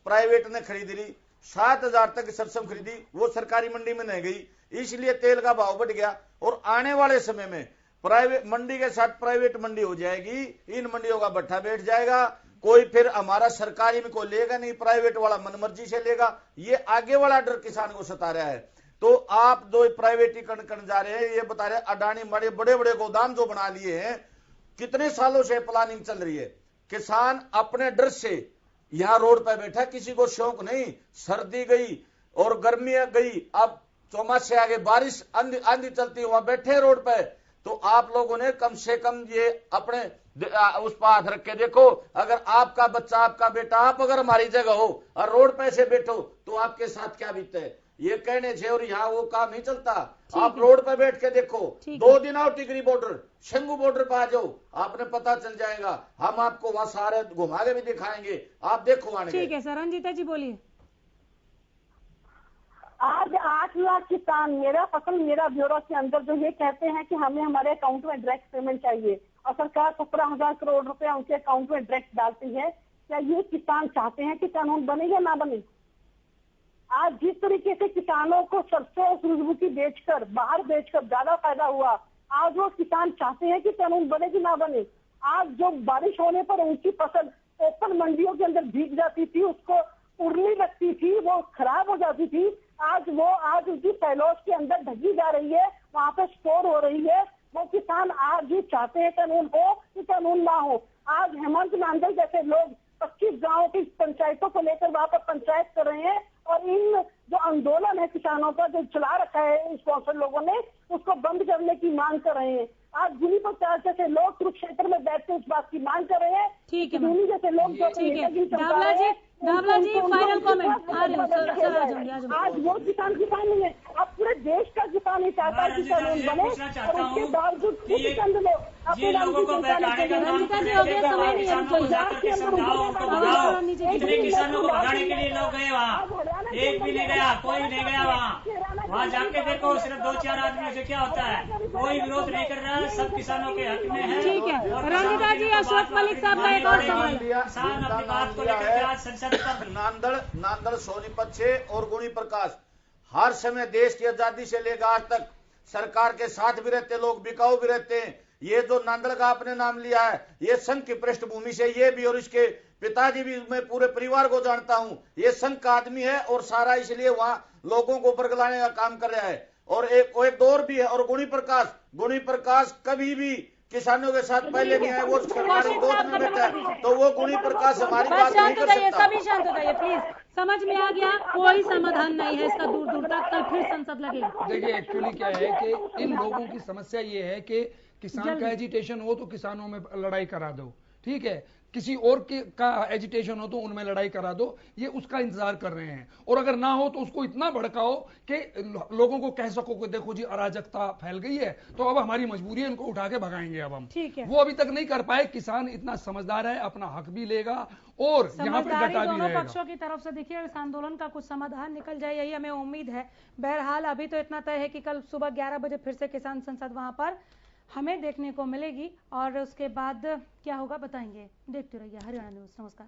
प्राइवेट ने खरीद ली, 7000 तक सरसों खरीदी, वो सरकारी मंडी में नहीं गई, इसलिए तेल का भाव बढ़ गया। और आने वाले समय में प्राइवेट मंडी के साथ प्राइवेट मंडी हो जाएगी, इन मंडियों का भट्ठा बैठ जाएगा, कोई फिर हमारा सरकारी में कोई लेगा नहीं, प्राइवेट वाला मनमर्जी से लेगा। ये आगे वाला डर किसान को सता रहा है। तो आप जो प्राइवेटीकरण करने जा रहे हैं, ये बता रहे अडानी बड़े बड़े गोदाम जो बना लिए हैं, कितने सालों से प्लानिंग चल रही है। किसान अपने डर से यहां रोड पर बैठा, किसी को शौक नहीं। सर्दी गई और गर्मी गई, अब चौमास से आगे बारिश आंधी चलती है, वहां बैठे रोड पे। तो आप लोगों ने कम से कम ये अपने उस पर हाथ रख के देखो, अगर आपका बच्चा, आपका बेटा, आप अगर हमारी जगह हो और रोड पे से बैठो तो आपके साथ क्या बीतता है। ये कहने से और यहाँ वो काम नहीं चलता। आप रोड पे बैठ के देखो, 2 दिन आओ टिकरी बॉर्डर, शंगू बॉर्डर पे आ जाओ, आपने पता चल जाएगा। हम आपको वहां सारे घुमा के भी दिखाएंगे, आप देखो आने। ठीक है सर। रंजिता जी बोलिए। आज 8 लाख किसान मेरा फसल मेरा ब्यूरो के अंदर जो ये कहते हैं कि हमें हमारे अकाउंट में डायरेक्ट पेमेंट चाहिए, और सरकार 17,000 करोड़ रुपया उनके अकाउंट में डायरेक्ट डालती है। क्या ये किसान चाहते हैं कि कानून बने या ना बने? आज जिस तरीके से किसानों को सरसों, सूरजमुखी बेचकर, बाहर बेचकर ज्यादा फायदा हुआ, आज वो किसान चाहते हैं कि कानून बने कि ना बने। आज जो बारिश होने पर उनकी फसल ओपन मंडियों के अंदर भीग जाती थी, उसको उड़ने लगती थी, वो खराब हो जाती थी, आज उनकी सैलॉज के अंदर ढकी जा रही है, वहाँ पे स्टोर हो रही है। वो किसान आज भी चाहते हैं कानून हो कि कानून ना हो। आज हेमंत नांदल जैसे लोग 25 गाँव की पंचायतों को लेकर वहाँ पर पंचायत कर रहे हैं, और इन जो आंदोलन है किसानों का जो चला रखा है स्पॉन्सर लोगों ने, उसको बंद करने की मांग कर रहे हैं। आज गुनी प्रकाश जैसे लोग कुरुक्षेत्र में बैठ के इस बात की मांग कर रहे हैं। ठीक है गुनी जैसे लोग जो दावला जी फाइनल कमेंट आ रहे आज वो किसान नहीं है, अब पूरे देश का किसान ही चाहता है कि कानून बने और उसके बावजूद कुछ चंद लोग अपने नाम की रंजिता जी हो गया, समय नहीं है। कितने किसानों को भगाने के लिए लोग गए वहाँ, एक भी नहीं गया, कोई नहीं गया वहाँ जाके देखो, सिर्फ 2-4 आदमियों से क्या होता है, कोई विरोध नहीं कर रहा है, सब किसानों के हक में है। ठीक है रंजिता जी, अशोक मलिक साहब का एक और सवाल। किसान अपनी बात को लेकर आज संसद पर नांदड़, सोनीपत 6 और गुणी प्रकाश हर समय देश की आजादी से लेकर आज तक सरकार के साथ भी रहते, लोग बिकाऊ भी रहते हैं। ये जो नांदड़ का आपने नाम लिया है, ये संघ की पृष्ठभूमि से ये भी और इसके पिताजी भी, मैं पूरे परिवार को जानता हूं, ये संघ का आदमी है और सारा इसलिए वहां लोगों को ऊपर लाने का काम कर रहा है। और एक दौर भी है। और गुणी प्रकाश कभी भी किसानों के साथ पहले नहीं आए, वो सरकारी गोद में बैठा है, तो वो गुणी प्रकाश हमारी बात नहीं कर सकता। सभी शांत हो जाइए प्लीज, समझ में आ गया, कोई समाधान नहीं है इसका दूर दूर तक, कल फिर संसद लगेगी। देखिए एक्चुअली क्या है कि इन लोगों की समस्या ये है कि किसान का एजिटेशन हो तो किसानों में लड़ाई करा दो, ठीक है, किसी और का एजिटेशन हो तो उनमें लड़ाई करा दो, ये उसका इंतजार कर रहे हैं। और अगर ना हो तो उसको इतना भड़काओ कि लोगों को कह सको कि देखो जी अराजकता फैल गई है, तो अब हमारी मजबूरी है, इनको उठा के भगाएंगे अब हम। ठीक है, वो अभी तक नहीं कर पाए। किसान इतना समझदार है, अपना हक भी लेगा और यहाँ पे डटा भी दोनों रहेगा। पक्षों की तरफ से देखिए इस आंदोलन का कुछ समाधान निकल जाए, यही हमें उम्मीद है। बहरहाल अभी तो इतना तय है कि कल सुबह 11 बजे फिर से किसान संसद वहां पर हमें देखने को मिलेगी और उसके बाद क्या होगा बताएंगे। देखते रहिए हरियाणा न्यूज़। नमस्कार।